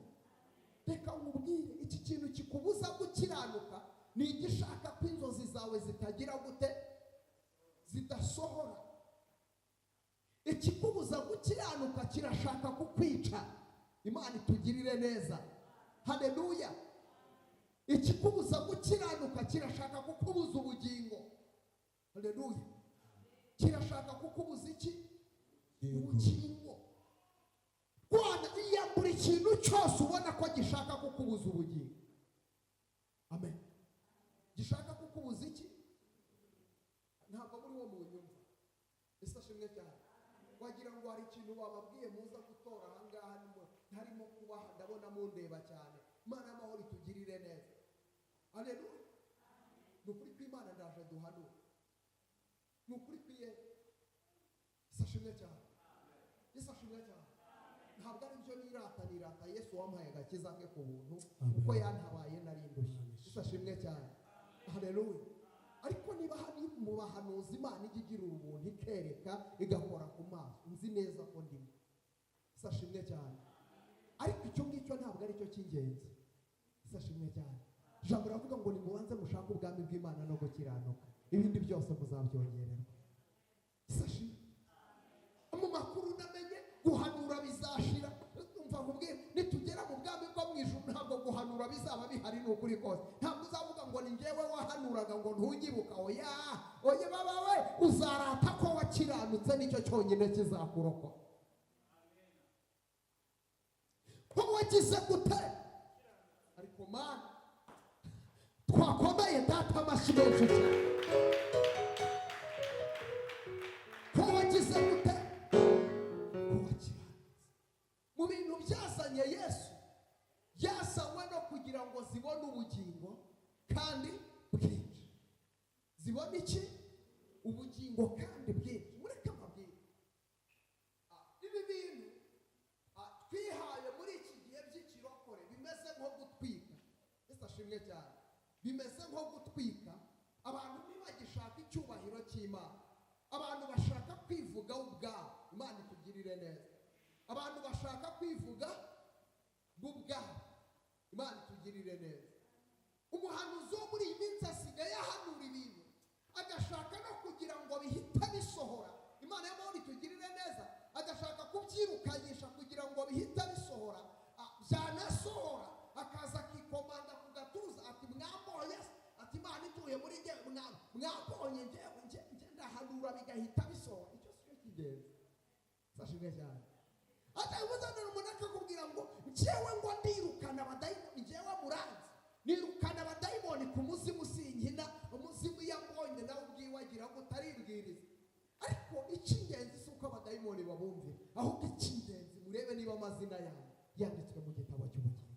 Reka nkubwire, iki kintu kikubuza gukiranuka ni igishaka ko inzozi zawe zitagira gute, zidasohora. Ikikubuza gukiranuka kirashaka kukwica. Imana itugirire neza. Haleluya. Ikikubuza gukiranuka kirashaka kukubuza ubugingo. Haleluya. Kirashaka kukubuza iki? Ubugingo. Bwana iyambura ikintu cyose ubona ko gishaka kukubuza ubugingo. Amen. Gishaka kukubuza iki? Ntabwo muri wo mu nyumva. Ese ashimwe cyane. Wagira ngo hari ikintu bababwiye muza gutora ahangaha ntarimo kubaha, ndabona mundeba cyane. Imana y'amahoro itugirire neza. Haleluya. Nukuri kw'Imana ndaje duhanura. Nukuri kwiye. Ese ashimwe cyane. Ese ashimwe cyane. Ntabwo ari byo nirata Yesu wampaye agakiza ke ku buntu kuko yantabaye narindushye. Ese ashimwe cyane. Haleluya. Ariko niba hari mu bahanuzi Imana igigira ubuntu ikereka igakora ku maso, nzi neza ko ndimo. Ese ashimwe cyane. Ariko icyo ngicyo ntabwo ari cyo cy'ingenzi. Ese ashimwe cyane. Jambo ravuga ngo nimubanze mushaka ubwami bw'Imana no gukiranuka, ibindi byose muzabyongererwa. Ese ashimwe. Mu makuru namenye guhanura bizashira. Umva nkubwire, nitugera mu bwami bwo mu ijuru ntabwo guhanura bizaba bihari n'ukuri kose. Ntabwo uzavuga ngo ni njyewe wahanuraga ngo ntunyibuka. Oya, oye baba we, uzarata ko wakiranutse, nicyo cyonyine kizakurokora. Ko wagize gute? Ariko Mana twakomeye data amashyi menshi cyane. Ko wagize gute? Mu bintu byazanye Yesu, yasawe no kugira ngo zibone ubugingo kandi bwinshi. Zibone iki? Ubugingo kandi bwinshi. Mureke mbabwire, ibi bintu twihaye muri iki gihe by'ikirokore bimeze nko gutwika. Ese ashimwe cyane. Bimeze nko gutwika. Abantu ntibagishaka icyubahiro cy'Imana. Abantu bashaka kwivuga ubwabo. Imana itugirire neza. Abantu bashaka kwivuga ubwabo. Imana itugirire neza. Umuhanuzi wo muri iyi minsi asigaye ahanura ibintu agashaka no kugira ngo bihite bisohora. Imana y'amahoro itugirire neza. Agashaka kubyirukanyisha kugira ngo bihite bisohora. Byanasohora akaza akikomanda ku gatuza ati mwambonye, ati Imana ituye muri njye, mwambonye njye ndahanura bigahita bisohora. Icyo si cyo cy'ingenzi. Sashimwe cyane. Atayibuzanira umuntu akakubwira ngo njyewe ngo ndirukana abadayimoni, njyewe muranzi nirukana abadayimoni ku muzimu sinkina, umuzimu yambonye nawe ubwiwagira ngo utaribwiriza. Ariko icy'ingenzi si uko abadayimoni babumvira, ahubwo icy'ingenzi murebe niba amazina yawe yanditswe mu gitabo cy'ubugingo.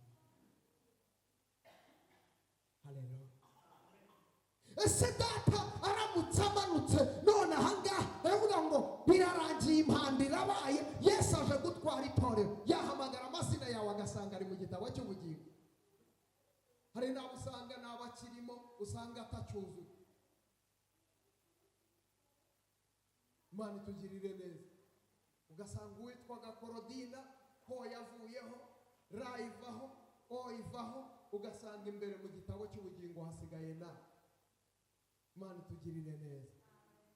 Haleluya. Ese data aramutse amanutse none ahangaha aravuga ngo birarangiye, impanda irabaye, Yesu aje gutwara itorero, yahamagara amazina yawe agasanga ari mu gitabo cy'ubugingo. Hari n'abo usanga n'abakirimo usanga atacyuzuye. Imana itugirire neza. Ugasanga uwitwaga Korodina ko yavuyeho, ra ivaho, o ivaho, ugasanga imbere mu gitabo cy'ubugingo hasigaye na. Imana itugirire neza.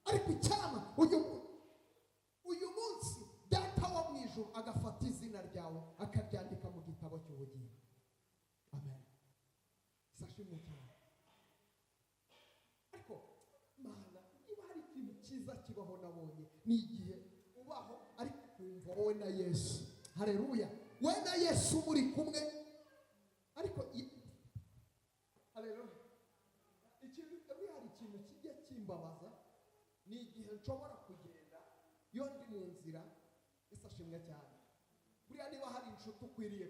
Ariko icyama uyu munsi data wo mu ijuru agafata izina ryawe akaryandika mu gitabo cy'ubugingo. Amen. Sashimwe cyane. Ariko Mana, niba hari ikintu cyiza kibaho nabonye ni igihe ubaho ariko kumva wowe na Yesu. Haleluya. Wowe na Yesu muri kumwe. Ariko haleluya. Hari ikintu kijya kimbabaza ni igihe nshobora kugenda iyo ndi mu nzira. Ese ashimwe cyane. Buriya niba hari inshuti ukwiriye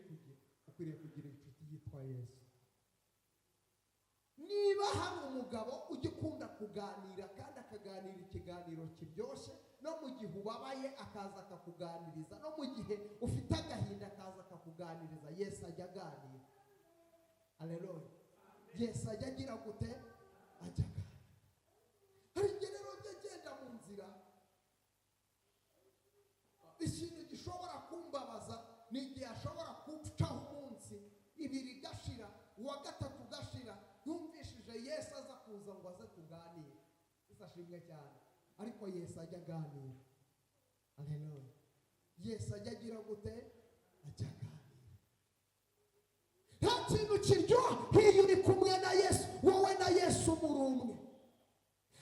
kugira inshuti yitwa Yesu. Niba hari umugabo ugikunda kuganira kandi akaganira ikiganiro kiryoshye, no mu gihe ubabaye akaza akakuganiriza, no mu gihe ufite agahinda akaza akakuganiriza, Yesu ajya aganira. Haleluya. Yesu ajya agira gute? Ajya aganira. Hari igihe rero ngenda mu nzira, ikintu gishobora kumbabaza ni igihe ashobora kuba ibiri gashira, uwa gatatu gashira, yumvishije Yesu aza kuza ngo aze tuganire. Isashimwe cyane. Ariko Yesu ajya aganira. Haleluya. Yesu ajya agira gute? Ajya aganira. Nta kintu kiryoha iyo uri kumwe na Yesu, wowe na Yesu muri umwe.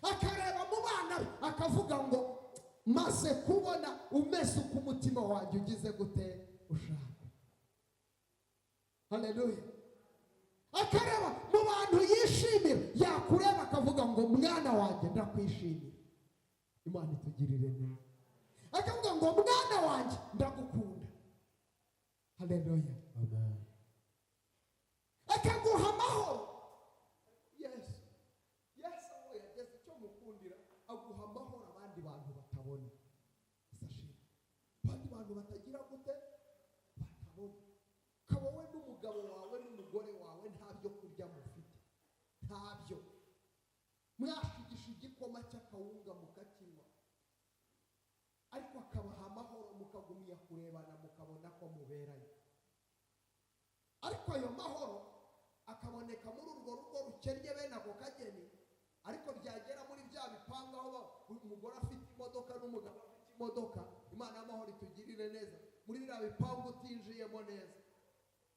Akareba mu bana akavuga ngo maze kubona umeze uko umutima wanjye ugize gute ushaka. Haleluya. Akareba mu bantu yishimira, yakureba akavuga ngo mwana wanjye ndakwishimira. Imana itugirire neza. Akavuga ngo mwana wanjye ndagukunda. Haleluya. Amen. Akaguha amahoro. Yesu we yageze icyo mukundira, aguha amahoro abandi bantu batabona. Isashira. Abandi bantu batagira gute batabona. Kaba wowe n'umugabo wawe n'umugore wawe ntabyo kurya mufite. Ntabyo. Mwashigisha igikoma cy'akawunga mukakinywa. Ariko akabaha amahoro mukagumya kurebana mukabona ko muberanye. Ariko ayo mahoro akaboneka muri urwo rugo rukennye bene ako kageni, ariko byagera muri bya bipanga aho umugore afite imodoka n'umugabo afite imodoka. Imana y'amahoro itugirire neza. Muri biriya bipanga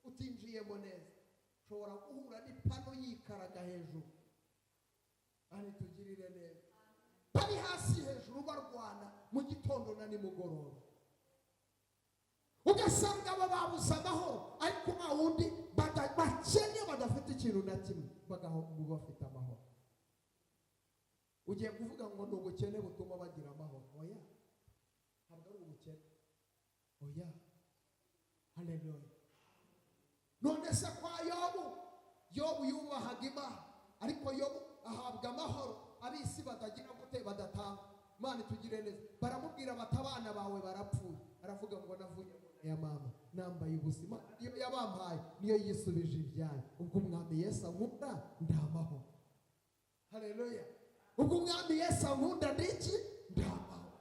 utinjiyemo neza ushobora guhura n'ipano yikaraga hejuru. Ari tugirire neza. Bari hasi hejuru barwana mu gitondo na nimugoroba. Ugasanga aba babuze amahoro, ariko ba wundi bakennye badafite ikintu na kimwe bagahomba bafite amahoro. Ugiye kuvuga ngo ni ubukene butuma bagira amahoro? Oya, ntabwo ari ubukene. Oya. Haleluya. None se kwa Yobu yubahaga Imana, ariko Yobu ahabwa amahoro abisi batagira gute badatanga. Imana itugire neza. Baramubwira bati abana bawe barapfuye. Aravuga ngo navuye ya mama nambaye ubuzima, iyo yabampaye niyo yisubije ibyayo. Ubwo umwami Yesu ankunda ndamahoro. Haleluya. Ubwo umwami Yesu ankunda ndiki ndamahoro.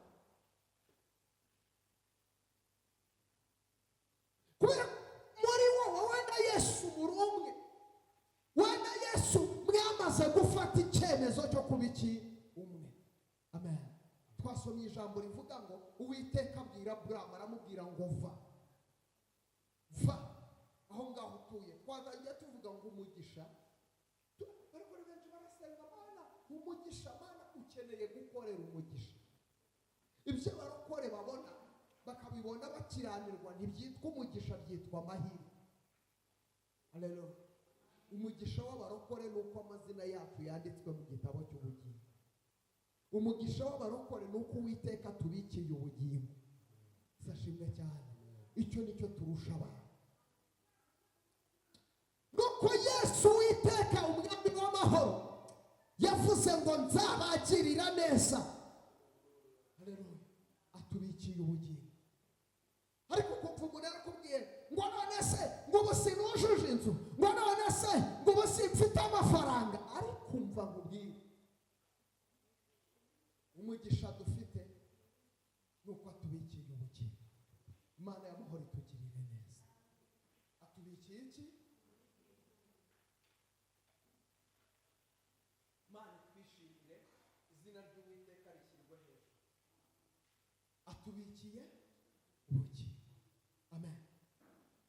Kubera muri wowe na Yesu muri umwe. Wenda Yesu mwamaze gufata icyemezo cyo kubiki umwe. Amen. Twasomye ijambo rivuga ngo Uwiteka abwira Aburahamu, aramubwira ngo va aho ngaho utuye. Twazajya tuvuga ngo umugisha. Ariko benshi barasenga Mana umugisha. Mana ukeneye gukorera umugisha. Ibyo barokore babona bakabibona bakiranirwa ntibyitwa umugisha, byitwa amahirwe. Haleluya. Umugisha w'abarokore nuko amazina yacu yanditswe mu gitabo cy'ubugingo. Umugisha w'abarokore nuko Uwiteka tubikiye ubugingo. Sashimwe cyane. Icyo nicyo turusha abantu. Nuko Yesu Uwiteka umwami w'amahoro yavuze ngo nzabagirira neza. Haleluya. Atubikiye ubugingo. Ariko kumva umuntu arakubwiye ngo none se ngo sinujuje inzu, ngo none se ngo simfite amafaranga. Ariko kumva nkubwire umugisha dufite nuko atubikiye ubugingo. Imana y'amahoro itugirire neza. Atubikiye iki? Imana twishimire, izina ry'Uwiteka rishyirwe hejuru. Atubikiye ubugingo. Amen.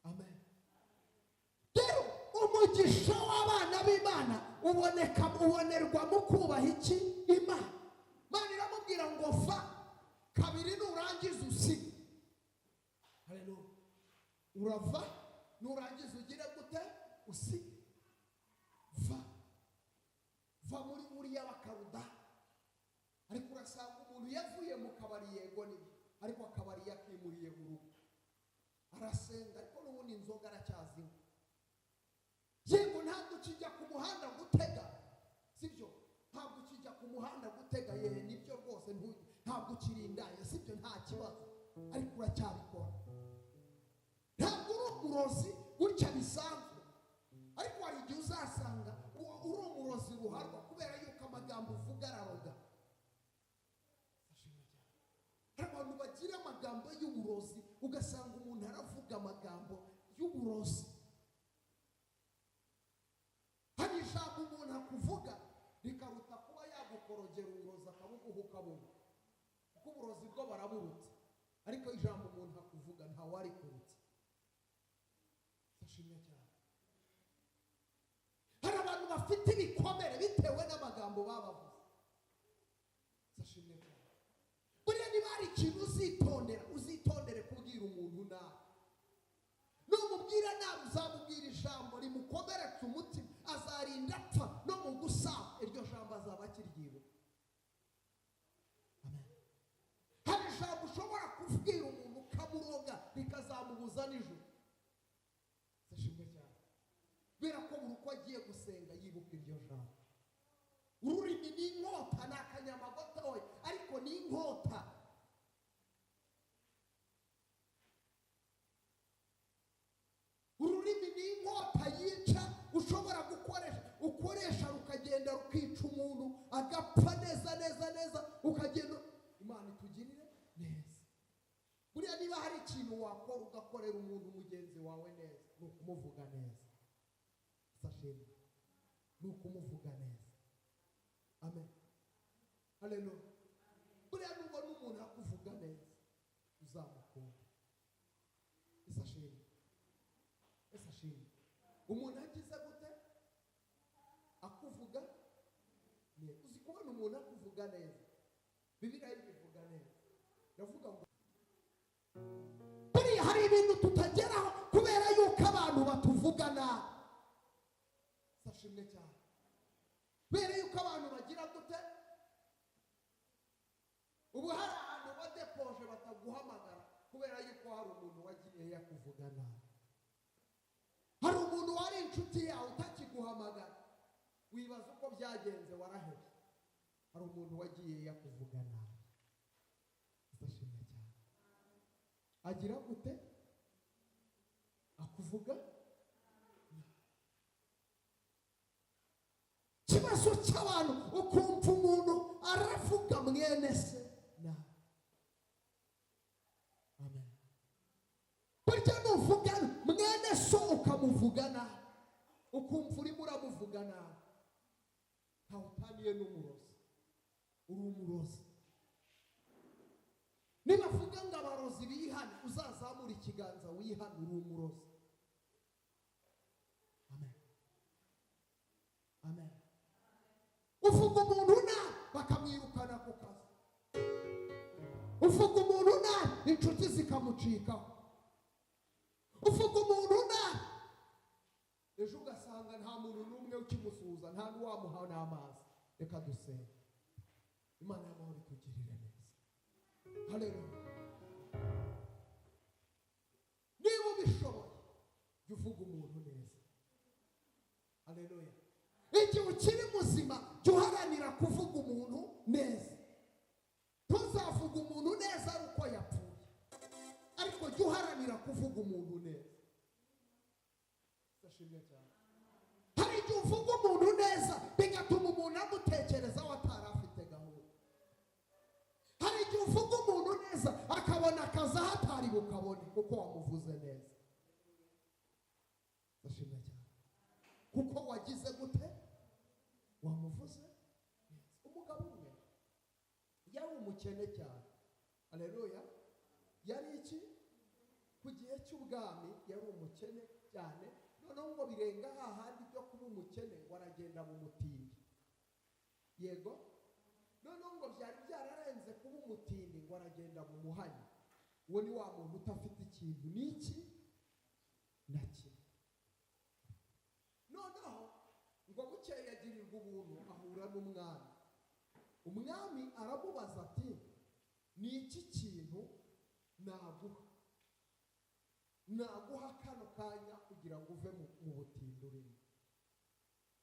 Amen. Rero umugisha w'abana b'Imana ubonerwa mu kubaha iki? Imana. Imana iramubwira ngo va, kabiri nurangiza usige. Haleluya. Urava nurangiza ugire gute? Usige. Va muri y'abakaruda. Ariko urasanga umuntu yavuye mu kabari, yego nibi, ariko akabari yakimuriye mu rugo. Arasenga ariko n'ubundi inzoga aracyazinywa. Yego ntabwo ukijya ku muhanda gutega, sibyo? Ntabwo ukijya ku muhanda gutega, yewe nibyo rwose, ntabwo ukirindaye, sibyo? Nta kibazo, ariko uracyabikora. Ntabwo uri umurozi gutya bisanzwe, ariko hari igihe uzasanga uri umurozi ruharwa kubera yuko amagambo uvuga araroga. Hari abantu bagira amagambo y'uburozi, ugasanga umuntu aravuga amagambo y'uburozi. yakurogera uburozi akabuguha ukabona, kuko uburozi bwo baraburutse, ariko ijambo umuntu akuvuga nta wari kurutse. Ndashimye cyane. Hari abantu bafite ibikomere bitewe n'amagambo babavuze. Ndashimye cyane. Buriya niba hari ikintu uzitondere kubwira umuntu nabi. Numubwira nabi uzamubwira ijambo rimukomeretsa umutima, azarinda apfa no mu gusama iryo jambo azaba akiryibuka. Amen. Hari ijambo ushobora kubwira umuntu ukamuroga rikazamubuza nijoro. Ndashimye cyane. Bera ko buri uko agiye gusenga yibuka iryo jambo. Ururimi ni inkota, ni akanyama gatoya ariko ni inkota. Ururimi ni inkota yica, ushobora ukoresha rukagenda rukica umuntu agapfa neza ukagenda. Imana itugirire neza. Buriya niba hari ikintu wakora ugakorera umuntu mugenzi wawe neza, ni ukumuvuga neza. Sasheni ni ukumuvuga neza. Amen. Haleluya. Buriya nubona umuntu akuvuga neza uzamukunda. Sasheni. Umuntu agize gute akuvuga neza. Uzi kubona umuntu akuvuga neza, Bibiliya ivuga neza. Yavuga ngo buriya hari ibintu tutageraho kubera yuko abantu batuvuga nabi. Sashimwe cyane. Kubera yuko abantu bagira gute, ubu hari ahantu badepoje bataguhamagara kubera yuko hari umuntu wagiye yakuvuga nabi. Hari umuntu wari inshuti yawe utakiguhamagara, wibaza uko byagenze warahebye. Hari umuntu wagiye yakuvuga nabi. Ndashimye cyane. Agira gute? Akuvuga. Kibazo cy'abantu ukumva umuntu aravuga mwene se nabi. Amen. Burya nuvuga mwene so ukamuvuga nabi, ukumva urimo uramuvuga nabi, ntawutaniye n'umurozi. Uri umurozi. Niba avuga ngo abarozi bihane, uzazamura ikiganza wihane, uri umurozi. Amen. Amen. Uvuga umuntu nabi bakamwirukana ku kazi. Uvuga umuntu nabi inshuti zikamucikaho. Uvuga umuntu nabi ejo ugasanga nta muntu n'umwe ukimusuhuza, nta n'uwamuha n'amazi. Reka dusenge. Imana y'amahoro itugirire neza. Haleluya. Niba ubishoboye jya uvuga umuntu neza. Haleluya. Igihe ukiri muzima jya uharanira kuvuga umuntu neza. Tuzavuga umuntu neza ari uko yapfuye, ariko jya uharanira kuvuga umuntu neza. Ndashimye cyane. Hari igihe uvuga umuntu neza bigatuma umuntu amutekerezaho atari afite gahunda. Hari igihe uvuga umuntu neza akabona akazi aho atari bukabone kuko wamuvuze neza. Ndashimye cyane. Kuko wagize gute? Wamuvuze neza. Umugabo umwe yari umukene cyane. Haleluya. Yari iki? Ku gihe cy'ubwami yari umukene cyane. Noneho ngo birenga hahandi byo kuba umukene ngo aragenda mu mutindi. Yego. Noneho ngo byari byararenze kuba umutindi ngo aragenda mu muhanyi. Uwo ni wa muntu utafite ikintu n'iki na kimwe. Noneho ngo bukeye yagirirwa ubuntu ahura n'umwami. Umwami aramubaza ati, ni iki kintu naguha kano kanya kugira ngo uve mu butindi urimo?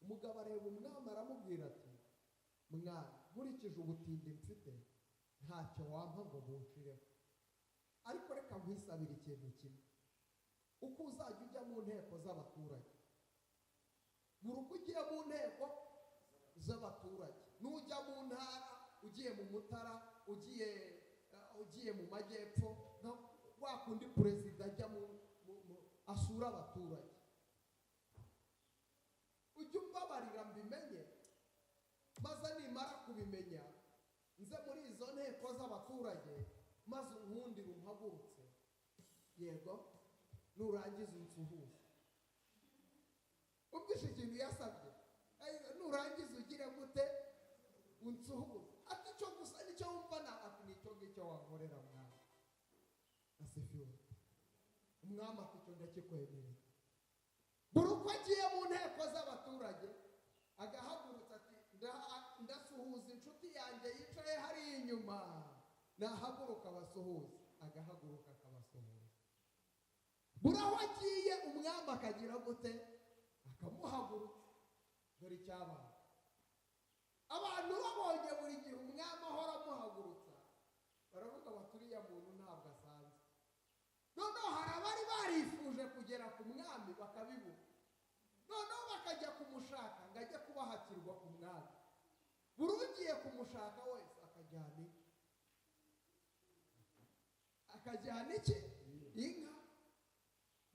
Umugabo areba umwami aramubwira ati, mwana, nkurikije ubutindi mfite ntacyo wampa ngo bunshireho, ariko reka nkwisabire ikintu kimwe. Uko uzajya ujya mu nteko z'abaturage, buri uko ugiye mu nteko z'abaturage, nujya mu ntara ugiye mu Mutara, ugiye mu Majyepfo, wa kundi perezida ajya asura abaturage, ujye umbabarira mbimenye maze nimara kubimenya nze muri izo nteko z'abaturage maze unkundire umpagurutse yego nurangiza unsuhuze ubwishe ikintu yasabye nurangiza ugire gute unsuhuze ati cyo gusa nicyo wumva na ati nicyo ngicyo wankorera mwana asifiwe umwami ati cyo ndakikwemereye buri uko agiye mu nteko z'abaturage agahagurutsa ati ndasuhuza inshuti yanjye yicaye hari inyuma nahaguruka abasuhuza agahaguruka akabasuhuza buri aho agiye umwami akagira gute akamuhagurutsa dore icyabaye abantu babonye buri gihe umwami ahora amuhagurutsa baravuga bati uriya muntu ntabwo asanzwe noneho hari abari barifuje kugera ku mwami bakabibura noneho bakajya kumushaka ngo ajye kubahakirwa ku mwami buri ugiye kumushaka wese akajyana iki inka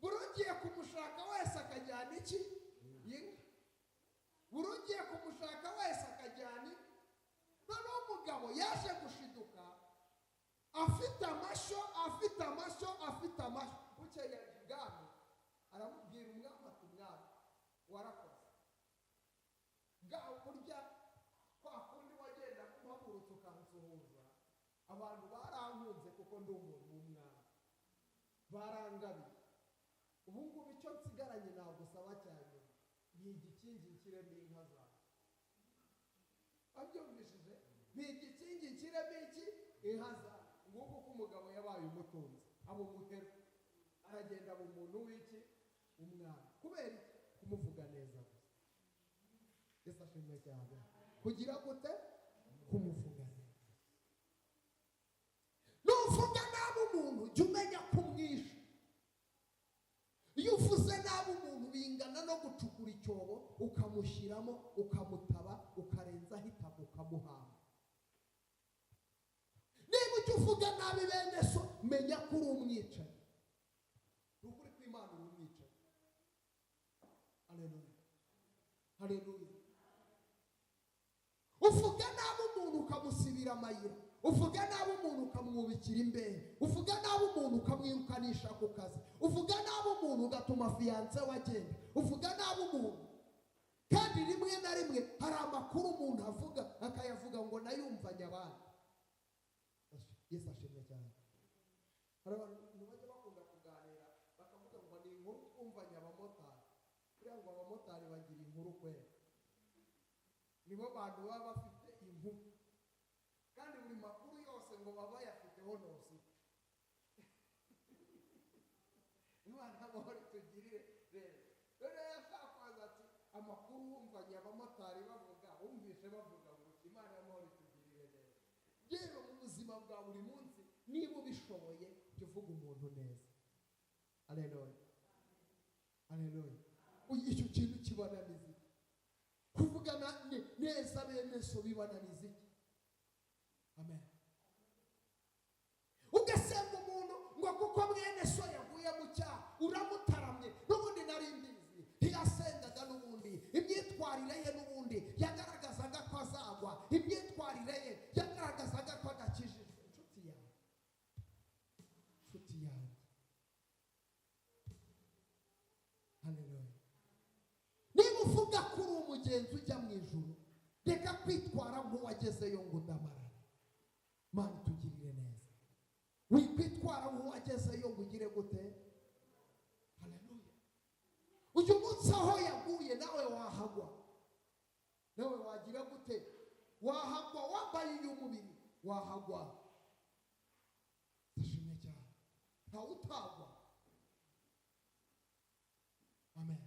buri ugiye kumushaka wese akajyana iki inka buri ugiye kumushaka wese akajyana noneho umugabo yaje gushiduka afite amashyo bukeye ibwami aramubwira umwami ati umwami warakoze ngaho burya kwa kundi wagenda kuhagurutsa ukansuhuza abantu barankunze kuko ndi umuntu w'umwami barangabiye ubu ngubu icyo nsigaranye nagusaba cyane ni igikingi nshyiremo inka zawe wabyumvishije ni igikingi nshyiremo iki inka zawe nguko ko umugabo yabaye umutunzi aba umuhero aragenda aba umuntu w'iki umwami kubera iki kumuvuga neza gusa Yesu ashimwe cyane kugira gute kumuvuga neza nuvuga nabi umuntu jya umenya kumwisha iyo uvuze nabi umuntu bingana no gucukura icyobo ukamushyiramo ukamutaba ukarenzaho itaba ukamuhamba niba ujya uvuga nabi bene so menya ko uri umwicanyi ni ukuri kw'Imana uri umwicanyi haleluya haleluya uvuga nabi umuntu ukamusibira amayira uvuga nabi umuntu ukamwubikira imbehe uvuga nabi umuntu ukamwirukanisha ku kazi uvuga nabi umuntu ugatuma fiyanse wagenda uvuga nabi umuntu kandi rimwe na rimwe hari amakuru umuntu avuga akayavuga ngo nayumvanye abandi Yesu ashimwe cyane hari abantu bajya bakunda kuganira bakavuga ngo ni inkuru twumvanye abamotari kugira ngo abamotari bagira inkuru kwera nibo bantu baba bafite inkuru kandi buri makuru yose ngo baba bayafiteho nosi Imana amahoro tugirire rero yashaka kwaza ati amakuru wumvanye abamotari bavuga wumvishe bavuga ngo Imana amahoro tugirire neza yewe mu buzima bwa buri munsi niba ubishoboye jya uvuga umuntu neza haleluya haleluya icyo kintu kibananiza kuvugana neza bene so bibananiza iki amen ugasenga umuntu ngo kuko mwene so yaguye mu cyaha uramutaramye n'ubundi nari mbizi ntiyasengaga n'ubundi imyitwarire ye n'ubundi yagaragazaga ko azagwa imyitwarire ye yagaragazaga ko adakijijwe inshuti yawe haleluya niba uvuga ko uri umugenzi ujya mu ijuru reka kwitwara nk'uwagezeyo ngo udamarare Mana tugirire neza wikwitwara nk'uwagezeyo ngo ugire gute haleluya uyu munsi aho yaguye nawe wahagwa nawe wagira gute wahagwa wambaye iy'umubiri wahagwa ndashimye cyane ntawe utagwa amen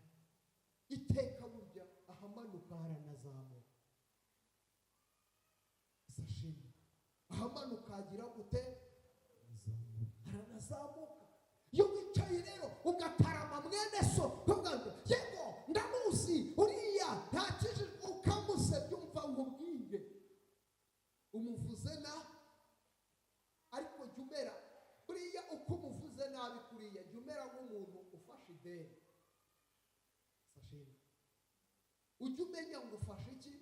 iteka burya ahamanuka haranazamuka sashimi ahamanuka hagira gute haranazamuka iyo wicaye rero ugatarama mwene so ukavuga yego ndamuzi uriya ntakijijwe ukamusebya umva nkubwire umuvuze nabi ariko jya umera buriya uko umuvuze nabi kuriya jya umera nk'umuntu ufashe ideni sashimi ujya umenya ngo ufashe iki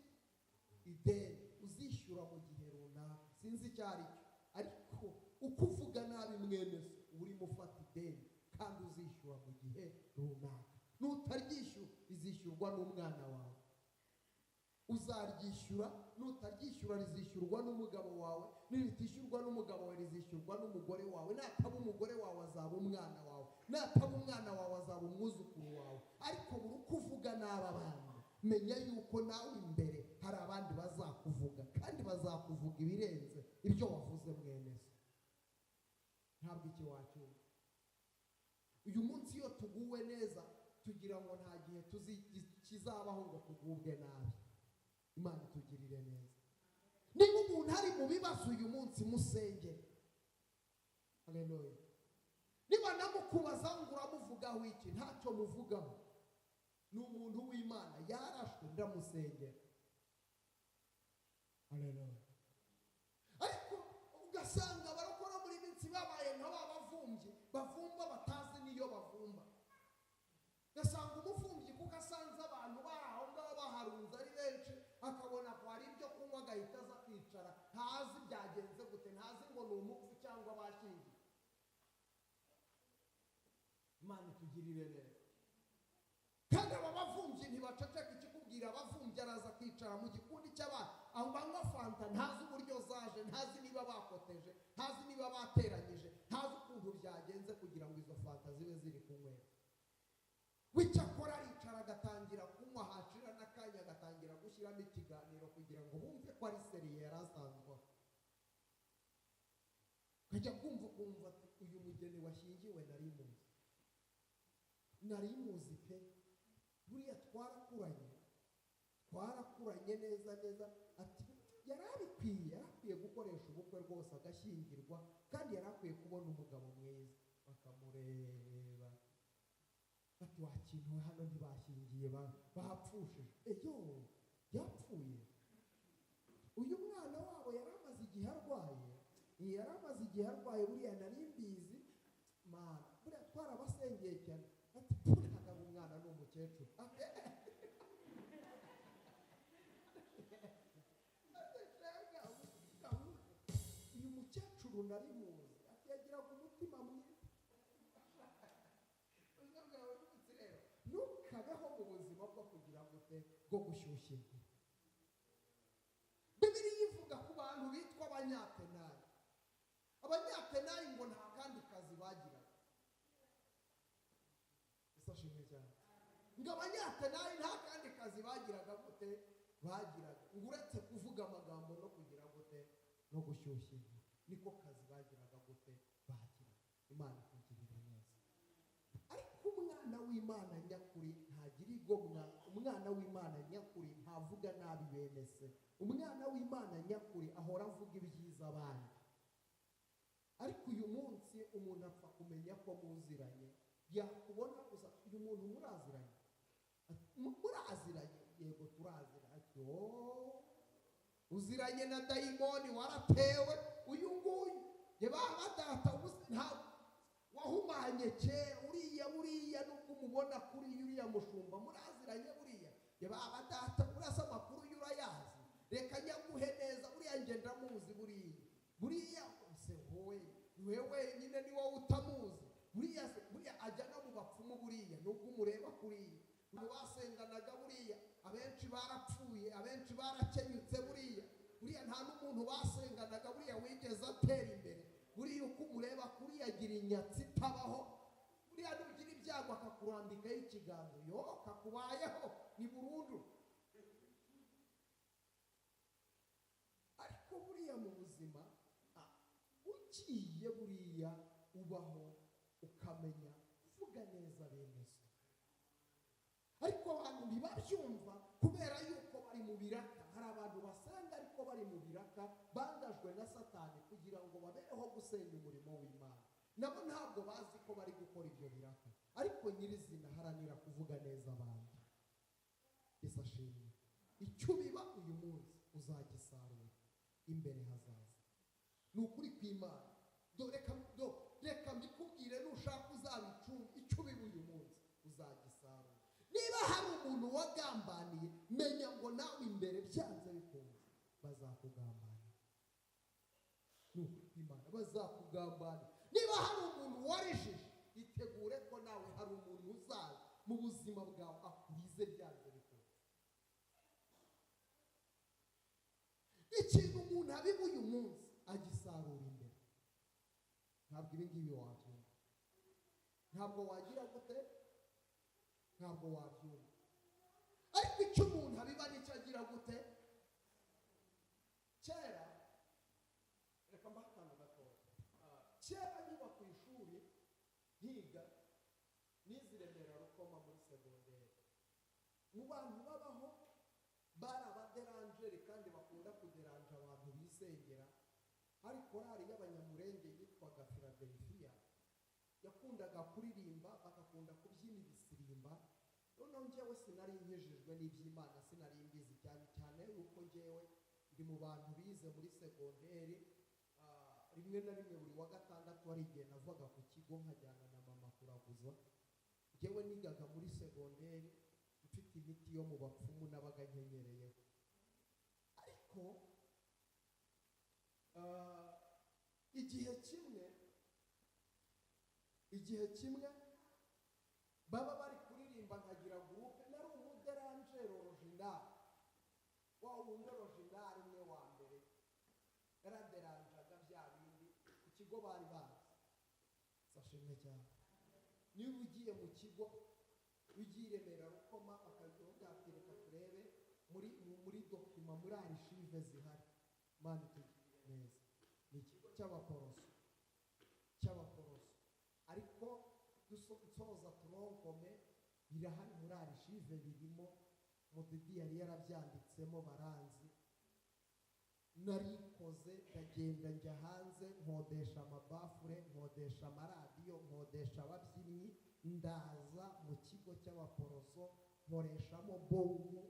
ideni uzishyura mu gihe runaka, sinzi icyo ari cyo, ariko uko uvuga nabi mwene se urimo ufata ideni kandi uzishyura mu gihe runaka. Nutaryishyura rizishyurwa n'umwana wawe, uzaryishyura. Nutaryishyura rizishyurwa n'umugabo wawe, niritishyurwa n'umugabo wawe rizishyurwa n'umugore wawe, nataba umugore wawe azaba umwana wawe, nataba umwana wawe azaba umwuzukuru wawe. Ariko buri uko uvuga n'aba bantu, menya yuko nawe imbere hari abandi bazakuvuga, kandi bazakuvuga ibirenze ibyo wavuze mwene se. Ntabwo icyo wacyumva. Uyu munsi iyo tuguwe neza tugira ngo nta gihe kizabaho ngo tugubwe nabi. Imana itugirire neza. Niba umuntu ari mu bibazo uyu munsi musengere. Haleluya. Niba namukubaza ngo uramuvugaho iki, ntacyo muvugaho. Ni umuntu w'Imana yarashwe, ndamusengera. Haleluya. Ariko ugasanga barakora muri minsi babaye nk'abavumbyi bavumba batazi niyo bavumba. Ugasanga umuvumbyi kuko asanze abantu baho ngaho baharunze ari benshi, akabona ko hari ibyo kunywa agahita aza kwicara, ntazi byagenze gute, ntazi ngo ni umupfu cyangwa bashingiye. Imana itugirire neza. Kandi aba bavumbyi ntibaceceka, ikikubwira abavumbyi araza kwicara mu gikundi cy'abantu aho banywa fanta, ntazi uburyo zaje, ntazi niba bakoteje, ntazi niba bateranyije, ntazi ukuntu byagenze kugira ngo izo fanta zibe ziri kunywera. Wicyakora aricara agatangira kunywa, hashira n'akanya agatangira gushyiramo ikiganiro kugira ngo bumve ko ari seriye yari asanzwe. Ukajya kumva ati uyu mugeni washyingiwe nari muzi pe, buriya twarakuranye neza ati yarakwiye gukoresha ubukwe rwose agashyingirwa, kandi yarakwiye kubona umugabo mwiza. Bakamureba ati wakintu hano ntibashyingiye bahapfushije. Eyo yapfuye. Uyu mwana wabo yaramaze igihe arwaye, buriya nari mbizi mana, buriya twarabasengeye cyane. Ati ntabwo umwana ni umukecuru. Uyu mukecuru nari muzi, ati yagiraga umutima mwiza. Ntukabeho mu buzima bwo kugira bwo gushyushya inkwi. Bibiliya ivuga ku bantu bitwa abanyatenayi. Abanyatenayi ngo nta kandi kazi bagiraga. Isashimwe cyane. Ngo abanyatenayi nta kandi kazi bagiraga ngo uretse kuvuga amagambo no kugira no gushyushya inkwi, niko kazi bagiraga bagira. Imana itugirire neza. Ariko umwana w'Imana nyakuri ntagira igomwa, umwana w'Imana nyakuri ntavuga nabi bene se, umwana w'Imana nyakuri ahora avuga ibyiza abandi. Ariko uyu munsi umuntu apfa kumenya ko muziranye, yakubona gusa uyu muntu muraziranye, yego turaziranye. Ati uziranye na dayimoni, waratewe. Uyu nguyu badata wahumanye kera, uriya nubwo umubona kuri uriya mushumba muraziranye, badata urasa amakuru y'urayazi, reka nyaguhe neza, uriya ngenda muzi, buriya se wowe wenyine ni wowe utamuzi. Buriya ajya no mu bapfumu, nubwo umureba kuriya, basenganaga abenshi barapfuye, abenshi barakenyutse, buriya nta n'umuntu basenganaga wigeze atera imbere. Buriya uko umureba kuriya agira inyatsi itabaho, buriya nugira ibyago akakurambikaho ikiganza, kakubayeho ni burundu. Ariko buriya mu buzima ugiye ubaho ukamenya kuvuga neza bene se. Ariko abantu ntibabyumva kubera yuko bari mu biraka. Hari abantu basanga ariko bari mu biraka, bangajwe na Satani kugira ngo babeho gusenya umurimo w'Imana. Nabo ntabwo bazi ko bari gukora ibyo biraka, ariko nyirizina haranira kuvuga neza abandi. Isashimwe. Icyo biba uyu munsi uzagisarura imbere hazaza. Ni ukuri kw'Imana. Reka mbikubwire, nushaka uzabicunga. Icyo biba uyu munsi uzagisarura. Niba hari umuntu wagambaniye, menya ngo nawe imbere byanze bikunze bazakugambana, Imana bazakugambana. Niba hari umuntu warijije, itegure ko nawe hari umuntu uzaza mu buzima bwawe akurize byanze bikora. Ikintu umuntu abiba uyu munsi agisarura imbere. Ntabwo ibi ngibi wabyumva, ntabwo wagira gute, ntabwo wabyumva. Ariko icyo umuntu abiba nicyo agira gute. Kera, reka mbahe akantu gatoya. Kera niba ku ishuri higa niziremera Rukoma muri segonderi, mu bantu babaho bari abaderanjeri kandi bakunda kuderanja abantu bisengera. Hari korali y'abanyamurenge yitwaga Philadelphia yakundaga kuririmba, bagakunda kubyina ibisirimba. Noneho njyewe sinari nkijijwe n'iby'Imana, sinari mbizi cyane cyane yuko njyewe ndi mu bantu bize muri segonderi. Rimwe na rimwe buri wa gatandatu hari igihe navaga ku kigo nkajyana na mama kuraguza. Njyewe nigaga muri segonderi mfite imiti yo mu bapfumu nabaga nkenyereyeho. Ariko igihe kimwe baba bari kuririmba nkagira gurupe, nari umuderanjero original, wa wundi original umwe wa mbere yaraderanjaga bya bindi ku kigo bari bazi. Sashimwe cyane. Niba ugiye mu kigo ugiye Remera Rukoma akagira reka turebe muri dokima muri arishive zihari, Mana itugirire neza. Ni ikigo cy'abaporoso ariko dusoza turonkome birahari muri arishive, birimo Mudidi yari yarabyanditsemo baranzi. Narikoze ndagenda njya hanze nkodesha amabafure, nkodesha amaradiyo, nkodesha ababyinnyi, ndaza mu kigo cy'abaporoso nkoreshamo bomu,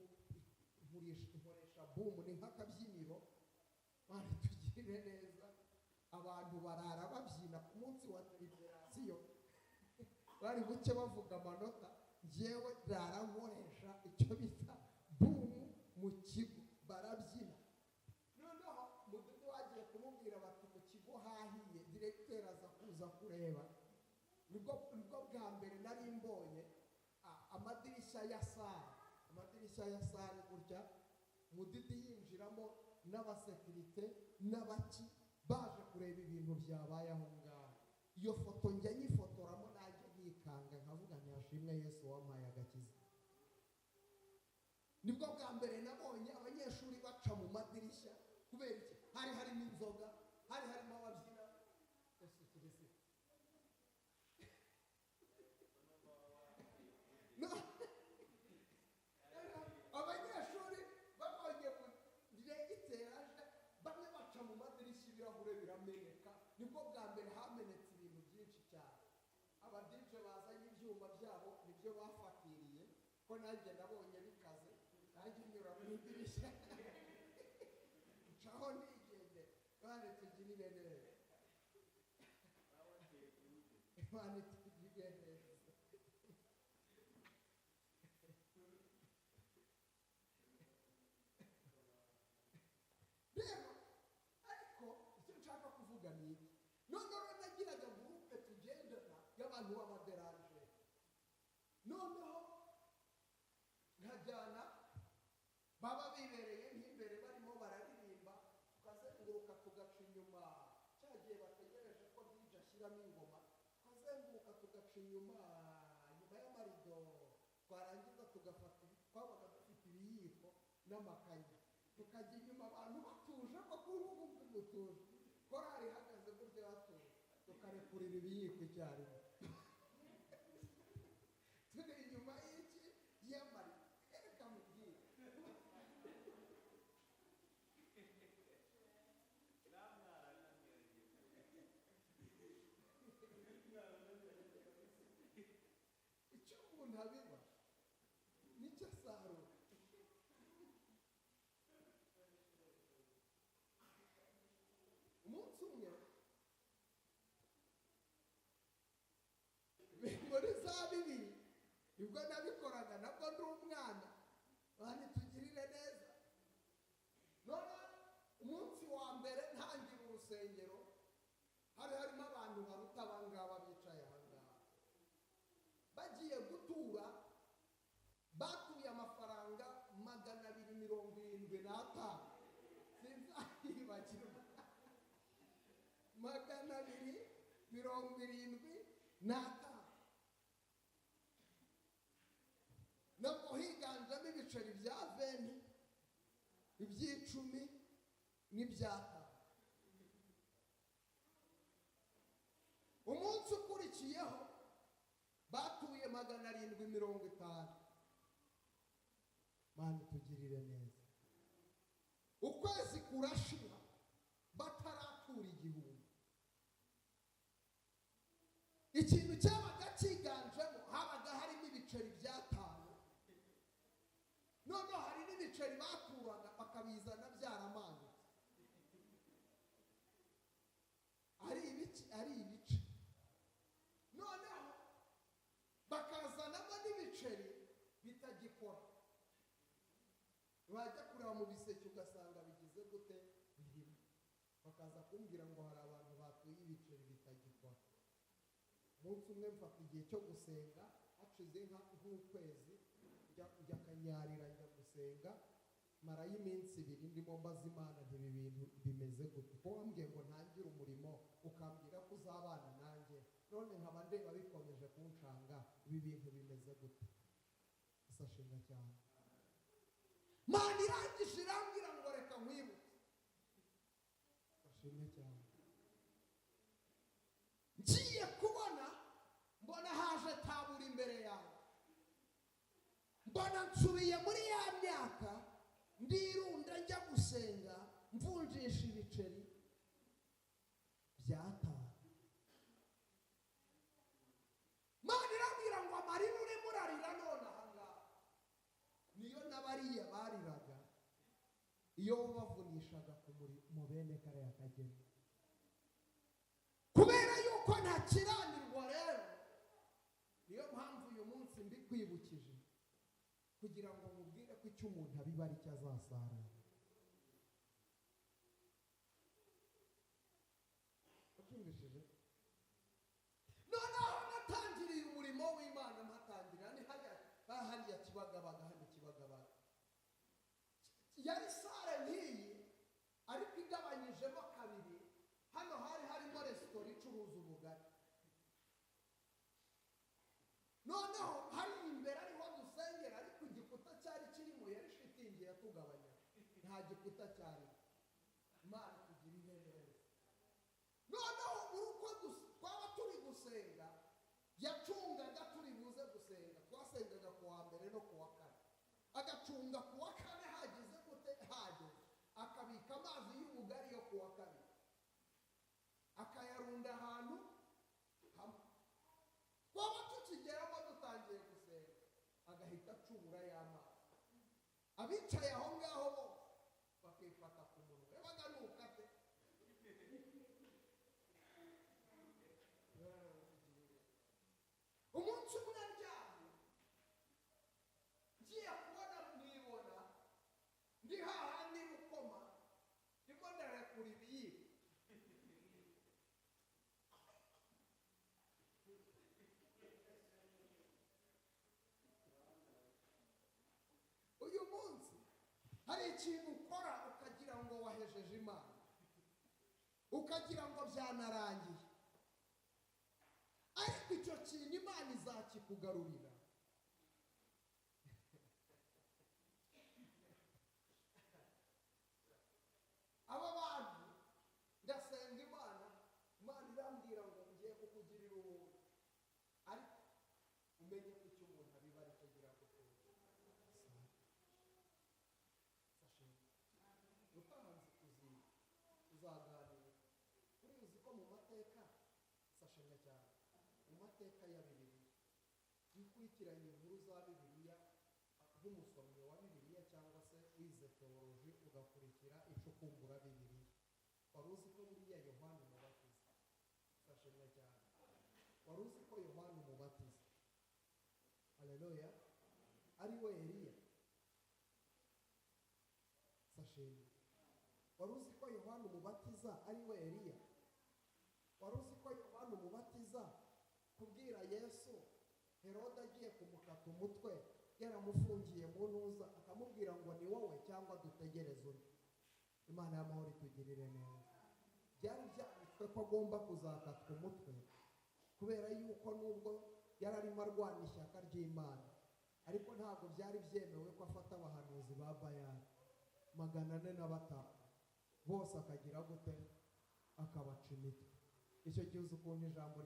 nkoresha bomu ni nk'akabyiniro. Mana tugirire neza. Abantu barara babyina ku munsi wa deliberasiyo bari buke bavuga amanota, njyewe ndara nkoresha icyo bita bomu mu kigo barabyina. Noneho Mudidi wagiye kumubwira bati mu kigo hahiye, diregiteri aza kuza kureba. Nibwo bwa mbere nari mbonye amadirishya ya sare gutya, Mudidi yinjiramo n'abasekirite n'abaki baje kureba ibintu byabaye aho ngaho. Iyo foto njya nyifotoramo nanjye nikanga nkavuga ntiyashimwe Yesu wampaye agakiza. Nibwo bwa mbere nabonye abanyeshuri baca mu madirishya. Kubera iki? Hari harimo inzoga, hari harimo ababyina. Abanyeshuri babonye diregiteri aje, bamwe baca mu madirishya ibirahure birameneka. Nibwo bwa mbere hamenetse ibintu byinshi cyane. Abadije bazanye ibyuma byabo nibyo bafatiriye, ko nanjye nabonye bikaze, nanjye nyura mu idirishya ncaho nigende. Bane tugirire neza, bane tugirire neza. Rero ariko icyo nshaka kuvuga ni iki? Noneho nagiraga gurupe tugendana y'abantu b'abaderanje. Noneho nkajyana baba bibereye nk'imbere barimo bararirimba, tukazenguruka tugaca inyuma. Cyagiye bategereje ko DJ ashyiramo ingoma, tukazenguruka tugaca inyuma y'amarido. Twarangiza tugafata, twabaga dufite ibiyiko n'amakayi, tukajya inyuma abantu batuje, ko kuri ubu dutuje. Korali ihagaze gutya batuje, tukarekurira ibiyiko icyarimwe. Turi inyuma y'iki y'amarido. Reka mubwire, icyo umuntu abiba nicyo asarura. Umunsi umwe muri za bibiri nibwo nabikoraga, nabwo ndi umwana. Bane tugirire neza. None rusengero hari harimo abantu baruta abangaba bicaye ahangaha bagiye gutura batuye amafaranga 275 sinzayibagirwa 275 nabwo higanjemo ibiceri bya 20 iby'icumi n'ibyaka. Umunsi ukurikiyeho batuye 750. Mana tugirire neza. Ukwezi kurashira bataratura igihumbi. Ikintu cyabaga kiganjemo habaga harimo ibiceri bya 5. None hari n'ibiceri baturaga bakabizana byaramangutse. Ari ibice. Noneho bakazanamo n'ibiceri bitagikora. Wajya kureba mu biseke ugasanga bigize gute birimo. Bakaza kumbwira ngo hari abantu batuye ibiceri bitagikora. Umunsi umwe mfata igihe cyo gusenga hacize nk'ukwezi njya kanyarira njya gusenga marayo iminsi 2 ndimo mbaza Imana ntibi bintu bimeze gute ko wambwiye ngo ntangire umurimo ukambwira ko uzabana nanjye none nkaba ndeba bikomeje kunshanga ibi bintu bimeze gute. Isashinga cyane Mana irangije irambwira ngo reka nkwibutse. Isashinga cyane ngiye kubona mbona haje tabura imbere yawe mbona nsubiye muri ya myaka ndirunda njya gusenga mvunjisha ibiceri bya 5. Mana irambwira ngo amarira urimo urarira none ahangaha niyo n'abariya bariraga iyo bavunishaga mu bene kariya kageni kubera yuko nta kiranirwa rero. Niyo mpamvu uyu munsi mbikwibukije kugira ngo mubwire ko icyo umuntu abiba ari cyo azasarura. Ucyumvishije? Noneho natangiriye umurimo w'Imana mpatangira ni hariya Kibagabaga hano Kibagabaga. Yari sare nk'iyi ariko igabanyijemo kabiri. Hano hari harimo resitora icuruza ubugari. Noneho hari imbere ariho dusengera ariko igikuta cyari kirimo yari shitingi yatugabanya. Nta gikuta cyari. Imana kugira neza. Noneho uruko twaba turi gusenga yacungaga turi buze gusenga. Twasengaga ku wa mbere no ku wa kane. Agacunga ku wa kane hagize gute hageze. Akabika amazi y'ubugari yo ku wa kane. Akayarunda ahantu hamwe. Twaba tukigeramo dutangiye gusenga agahita acubura y'amazi. Abicaye aho ngaho bose bakifata ku munwa. Yabaga nukate. Umunsi umwe aryamye ngiye kubona mwibona ndi hahandi rukoma ndimo ndarekura ibiyiko. Uyu munsi hari ikintu ukora ukagira ngo wahejeje Imana ukagira ngo byanarangiye ariko icyo kintu Imana izakikugarurira. Aba bantu ndasenga Imana irambwira ngo ngiye kukugirira ubuntu ariko umenye ko icyo umuntu abiba ari cyo gira gutuza. Utahanze kuziba uzaganira kuri uzi ko mu mateka sashenga cyane mu mateka ya Bibiliya yikurikiranye inkuru za Bibiliya nk'umusomyi wa Bibiliya cyangwa se wize teoloji ugakurikira icukumbura Bibiliya. Wari uzi ko buriya Yohana Umubatiza sashenga cyane wari uzi ko Yohana Umubatiza haleluya ari we Eliya sashenga wari uzi ko Yohana umubatiza ari we Eliya? wari uzi ko Yohana umubatiza kubwira Yesu Herode agiye kumukata umutwe yaramufungiye mu ntuza akamubwira ngo ni wowe cyangwa dutegereze undi? Imana y'amahoro itugirire neza. Byari byanditswe ko agomba kuzakatwa umutwe kubera yuko nubwo yari arimo arwana ishyaka ry'Imana, ariko ntabwo byari byemewe ko afata abahanuzi ba Bayali 405 bose akagira gute akabaca imitwe. Icyo gihe uzi ukuntu ijambo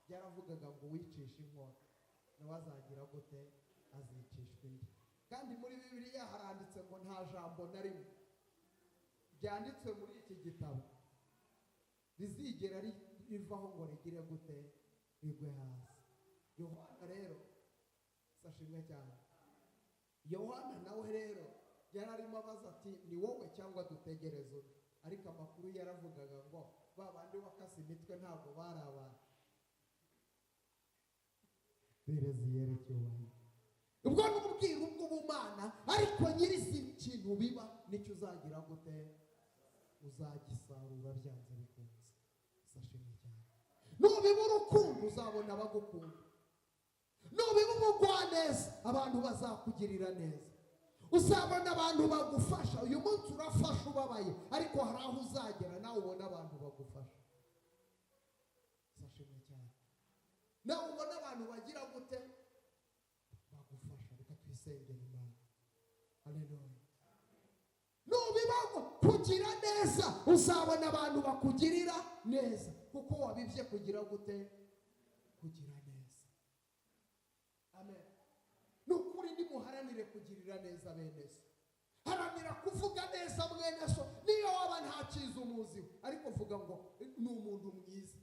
ryaravugaga ngo wicisha inkota nawe azagira gute azicishwa indi. Kandi muri Bibiliya haranditse ngo nta jambo na rimwe byanditswe muri iki gitabo rizigera rivaho ngo rigire gute rigwe hasi. Yohana rero sashimwe cyane. Yohana nawe rero yararimo abaza ati ni wowe cyangwa dutegereze undi? Ariko amakuru yaravugaga ngo babandi wakase imitwe ntabwo bari abantu. Perezi yerecyubahiro. Ubwo n'ubwiru bw'ubumana, ariko nyirisi kintu biba nicyo uzagira gute uzagisarura byanze bikunze. Sashimwe cyane. Nubiba urukundo uzabona abagukunda. Nubiba umugwaneza abantu bazakugirira neza. Uzabona abantu bagufasha. Uyu munsi urafasha ubabaye, ariko hari aho uzagera nawe ubona abantu bagufasha. Sashimwe cyane. Nawe ubona abantu bagira gute bagufasha. Reka twisengere Imana. Haleluya. Nubibaho kugira neza uzabona abantu bakugirira neza, kuko wabibye kugira gute kugira neza. Amen. Nukuri nimuharanire kugirira neza bene so. Haranira kuvuga neza mwene so niyo waba nta cyiza umuziho, ariko vuga ngo ni umuntu mwiza.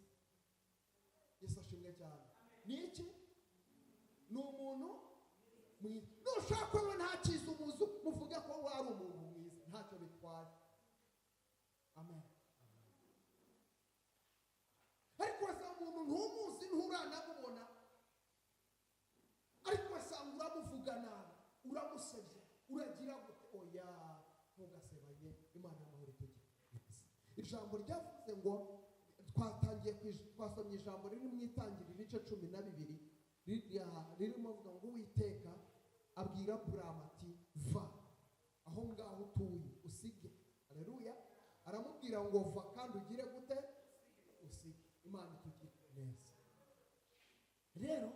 Yesu ashimwe cyane. Ni iki? Ni umuntu mwiza. Nushaka we nta cyiza umuzi muvuge ko wari umuntu mwiza, ntacyo bitwaye. Amen. Ariko wasanga umuntu ntumuzi nturanamubona, ariko wasanga uramuvuga nabi, uramusebye, uragira gute? Oya, ntugasebanye. Imana y'amahoro itugire. Ijambo ryavuze ngo twasomye ijambo riri mu Itangiriro ibice 12 ririmo avuga ngo Uwiteka abwira Aburahamu ati va aho ngaho utuye usige. Haleluya. Aramubwira ngo va kandi ugire gute usige. Imana itugire neza. Rero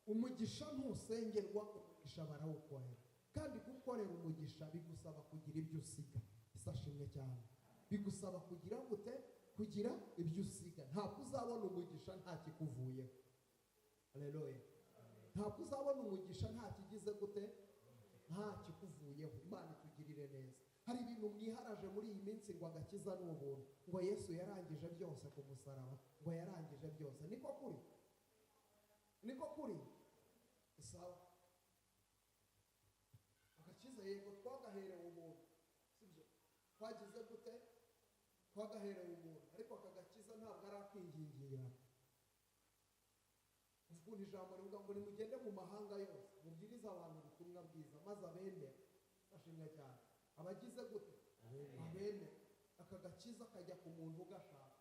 umugisha ntusengerwa, umugisha barawukorera. Kandi gukorera umugisha bigusaba kugira ibyo usiga. Isashimwe cyane. Bigusaba kugira gute kugira ibyo usiga. Ntabwo uzabona umugisha nta kikuvuyeho. Haleluya. Ntabwo uzabona umugisha nta kigize gute nta kikuvuyeho. Imana itugirire neza. Hari ibintu mwiharaje muri iyi minsi ngo agakiza n'ubuntu, ngo Yesu yarangije byose ku musaraba, ngo yarangije byose. Niko kuri? Niko kuri? Sawa. Agakiza yego twagaherewe ubuntu, sibyo? Twagize gute? Twagaherewe ubuntu, ariko akagakiza ntabwo ari akwingingira. Uvuga ijambo rivuga ngo nimugende mu mahanga yose mubwiriza abantu ubutumwa bwiza, maze abemera. Ashimwe cyane. Abagize gute? Abemera. Akagakiza kajya ku muntu ugashaka,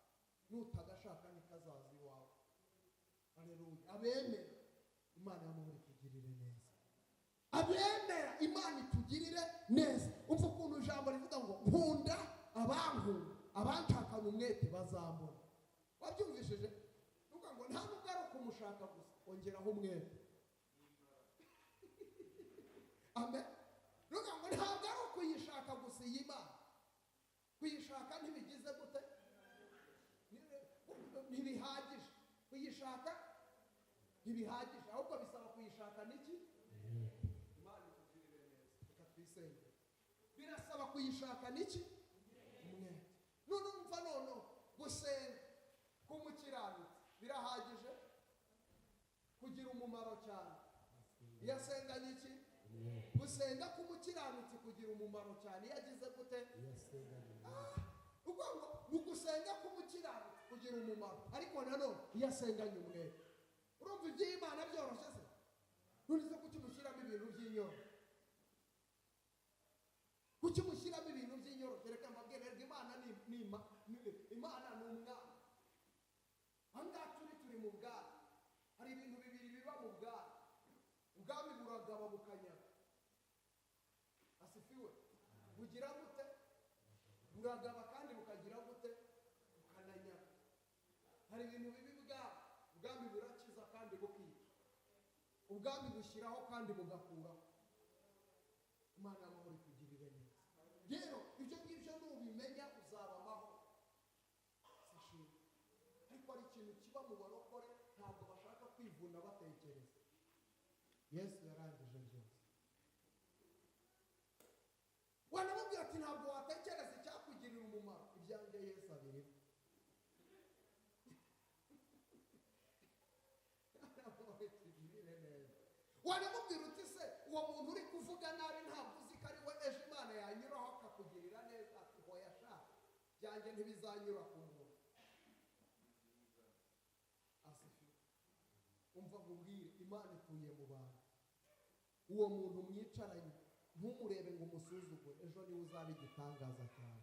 nutagashaka nikazaza iwawe. Haleluya. Abemera. Imana y'amahoro itugirire neza. Abemera Imana itugirire neza. Umva ukuntu ijambo rivuga ngo nkunda abankunda, abanshakana umwete bazambona. Wabyumvishije? Nuko ngo nta nubwo ari ukumushaka gusa, ongeraho umwete. Amen. Nuko ngo ntabwo ari ukuyishaka gusa iyi Imana. Kuyishaka ntibigize gute? Ntibihagije. Kuyishaka ntibihagije, ahubwo bisaba kuyishaka niki? Imana itugirire neza. Reka twisenge. Birasaba kuyishaka niki? Umwete. None umva none gusenga kumukiranutsi birahagije kugira umumaro cyane. Yasenga niki? Gusenga kumukiranutsi kugira umumaro cyane. Yagize gute? Ubwo ngo gusenga kumukiranutsi kugira umumaro, ariko nanone yasenganye umwete. Urumva iby'Imana byoroshye se? Nurize kukimushyiramo ibintu by'inyoro. Kukimushyiramo ibintu by'inyoro, reka muragaba mukanyaga. Asifiwe. Bugira gute? Muragaba kandi mukagira gute? Mukananyaga. Hari ibintu bibi ubwami burakiza kandi bukica. Ubwami bushyiraho kandi bugakuraho. Imana y'amahoro ikugirire neza. Rero ibyo ngibyo nubimenya uzaba amahoro. Sishimwe. Ariko hari ikintu kiba mu barokore ntabwo bashaka kwivuna batekereza. Yesu yarangije byose. Wanamubwira ati ntabwo watekereza icyakugirira umumaro. Ibyanjye Yesu abirimo. Wanamubwira uti se uwo muntu uri kuvuga nabi ntabwo uzi ko ari we ejo Imana yanyuraho akakugirira neza. Ati hoya sha byanjye ntibizanyura ku muntu. Asifiwe. Umva ngubwire Imana ituye mu bantu. Uwo muntu mwicaranye ntumurebe ngo umusuzugure, ejo niwe uzaba igitangaza cyawe.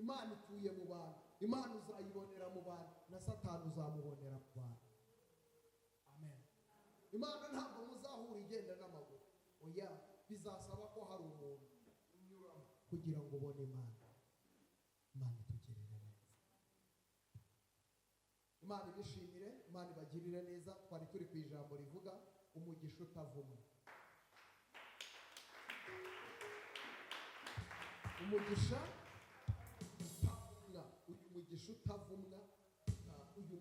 Imana ituye mu bantu. Imana uzayibonera mu bantu na Satani uzamubonera mu bantu. Amen. Imana ntabwo muzahura igenda n'amaguru. Oya, bizasaba ko hari umuntu unyuramo kugira ngo ubone Imana. Imana itugirire neza. Imana ibishimire, Imana ibagirire neza. Twari turi ku ijambo rivuga umugisha utavumwa. Umugisha utavumwa. Uyu mugisha utavumwa. Uyu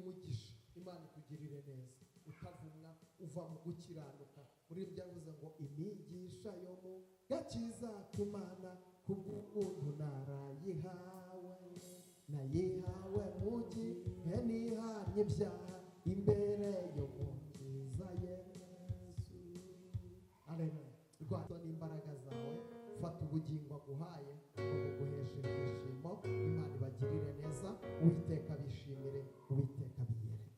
mugisha Imana itugirire neza utavumwa uva mu gukiranuka. Muri ibyo yavuze ngo imigisha yo mu gakiza k'Imana kubw'ubuntu nayihawe mu gihe nihanye ibyaha imbere yo mu nziza Yesu. Aleluya. Rwatwa n'imbaraga zawe, fata ubugingo aguhaye buguhesha ibyishimo. Imana ibagirire neza. Uwiteka bishimire, Uwiteka biyereke.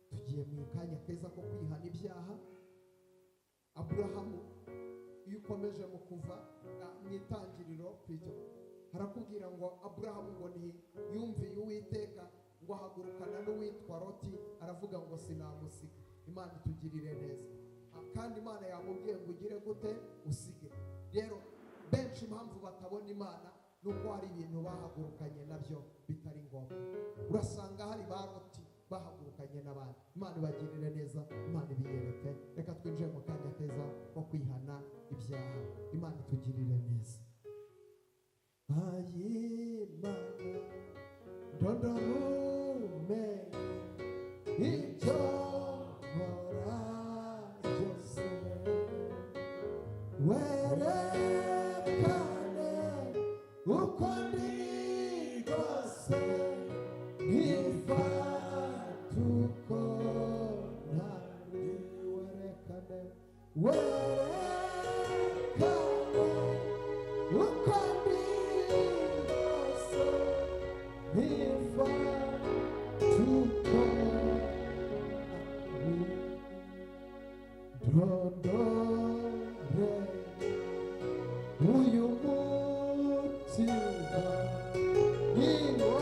Tugiye mu kanya keza ko kwihana ibyaha. Aburahamu iyo ukomeje mu kuva mu itangiriro kw'icyo harakubwira ngo Aburahamu ngo yumviye Uwiteka ngo ahagurukana n'uwitwa Loti, aravuga ngo sinamusiga. Imana itugirire neza. Kandi Imana yamubwiye ngo ugire gute? Usige. Rero benshi impamvu batabona Imana nuko hari ibintu bahagurukanye nabyo bitari ngombwa. Urasanga hari ba Loti bahagurukanye n'abandi. Imana ibagirire neza, Imana ibiyereke. Reka twinjire mu kanya keza ko kwihana ibyaha. Imana itugirire neza. Ayimana ndondorume icyo nkora byose werekane uko ndi rwose ifata uko ntari. Werekane uko ndi rwose ifata uko ndondore uyu mutima niwo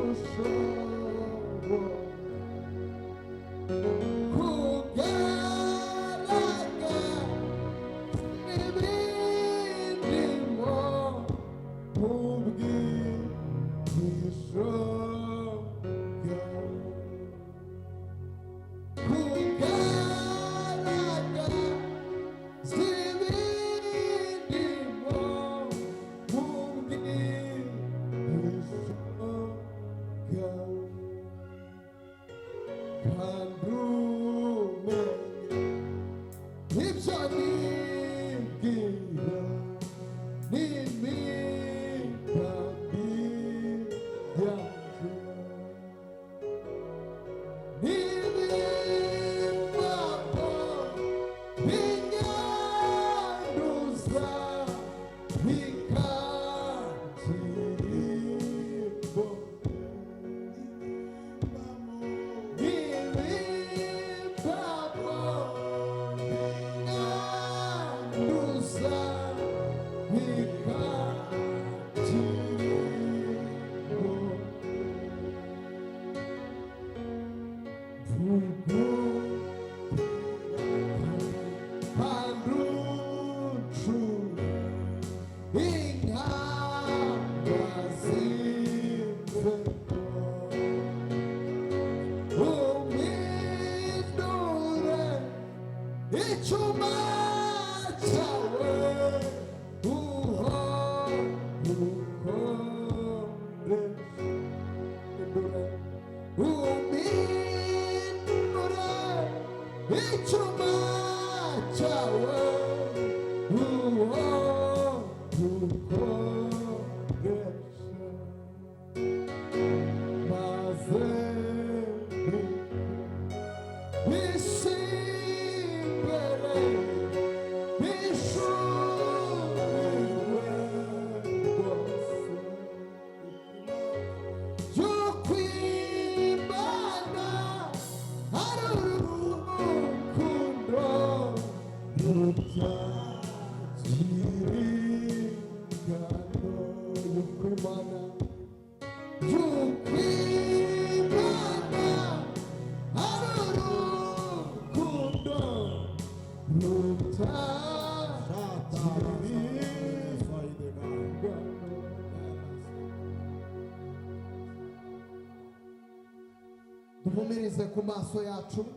ushobora kugaragaza ibirimo mu bwihisho bwawe. umpindure icyuma cyawe uwo ukoresha maze bisimbere bishuriwe rwose byo kwimana ari urukundo rutagiringano yo kwimana duhumirize ku maso yacu.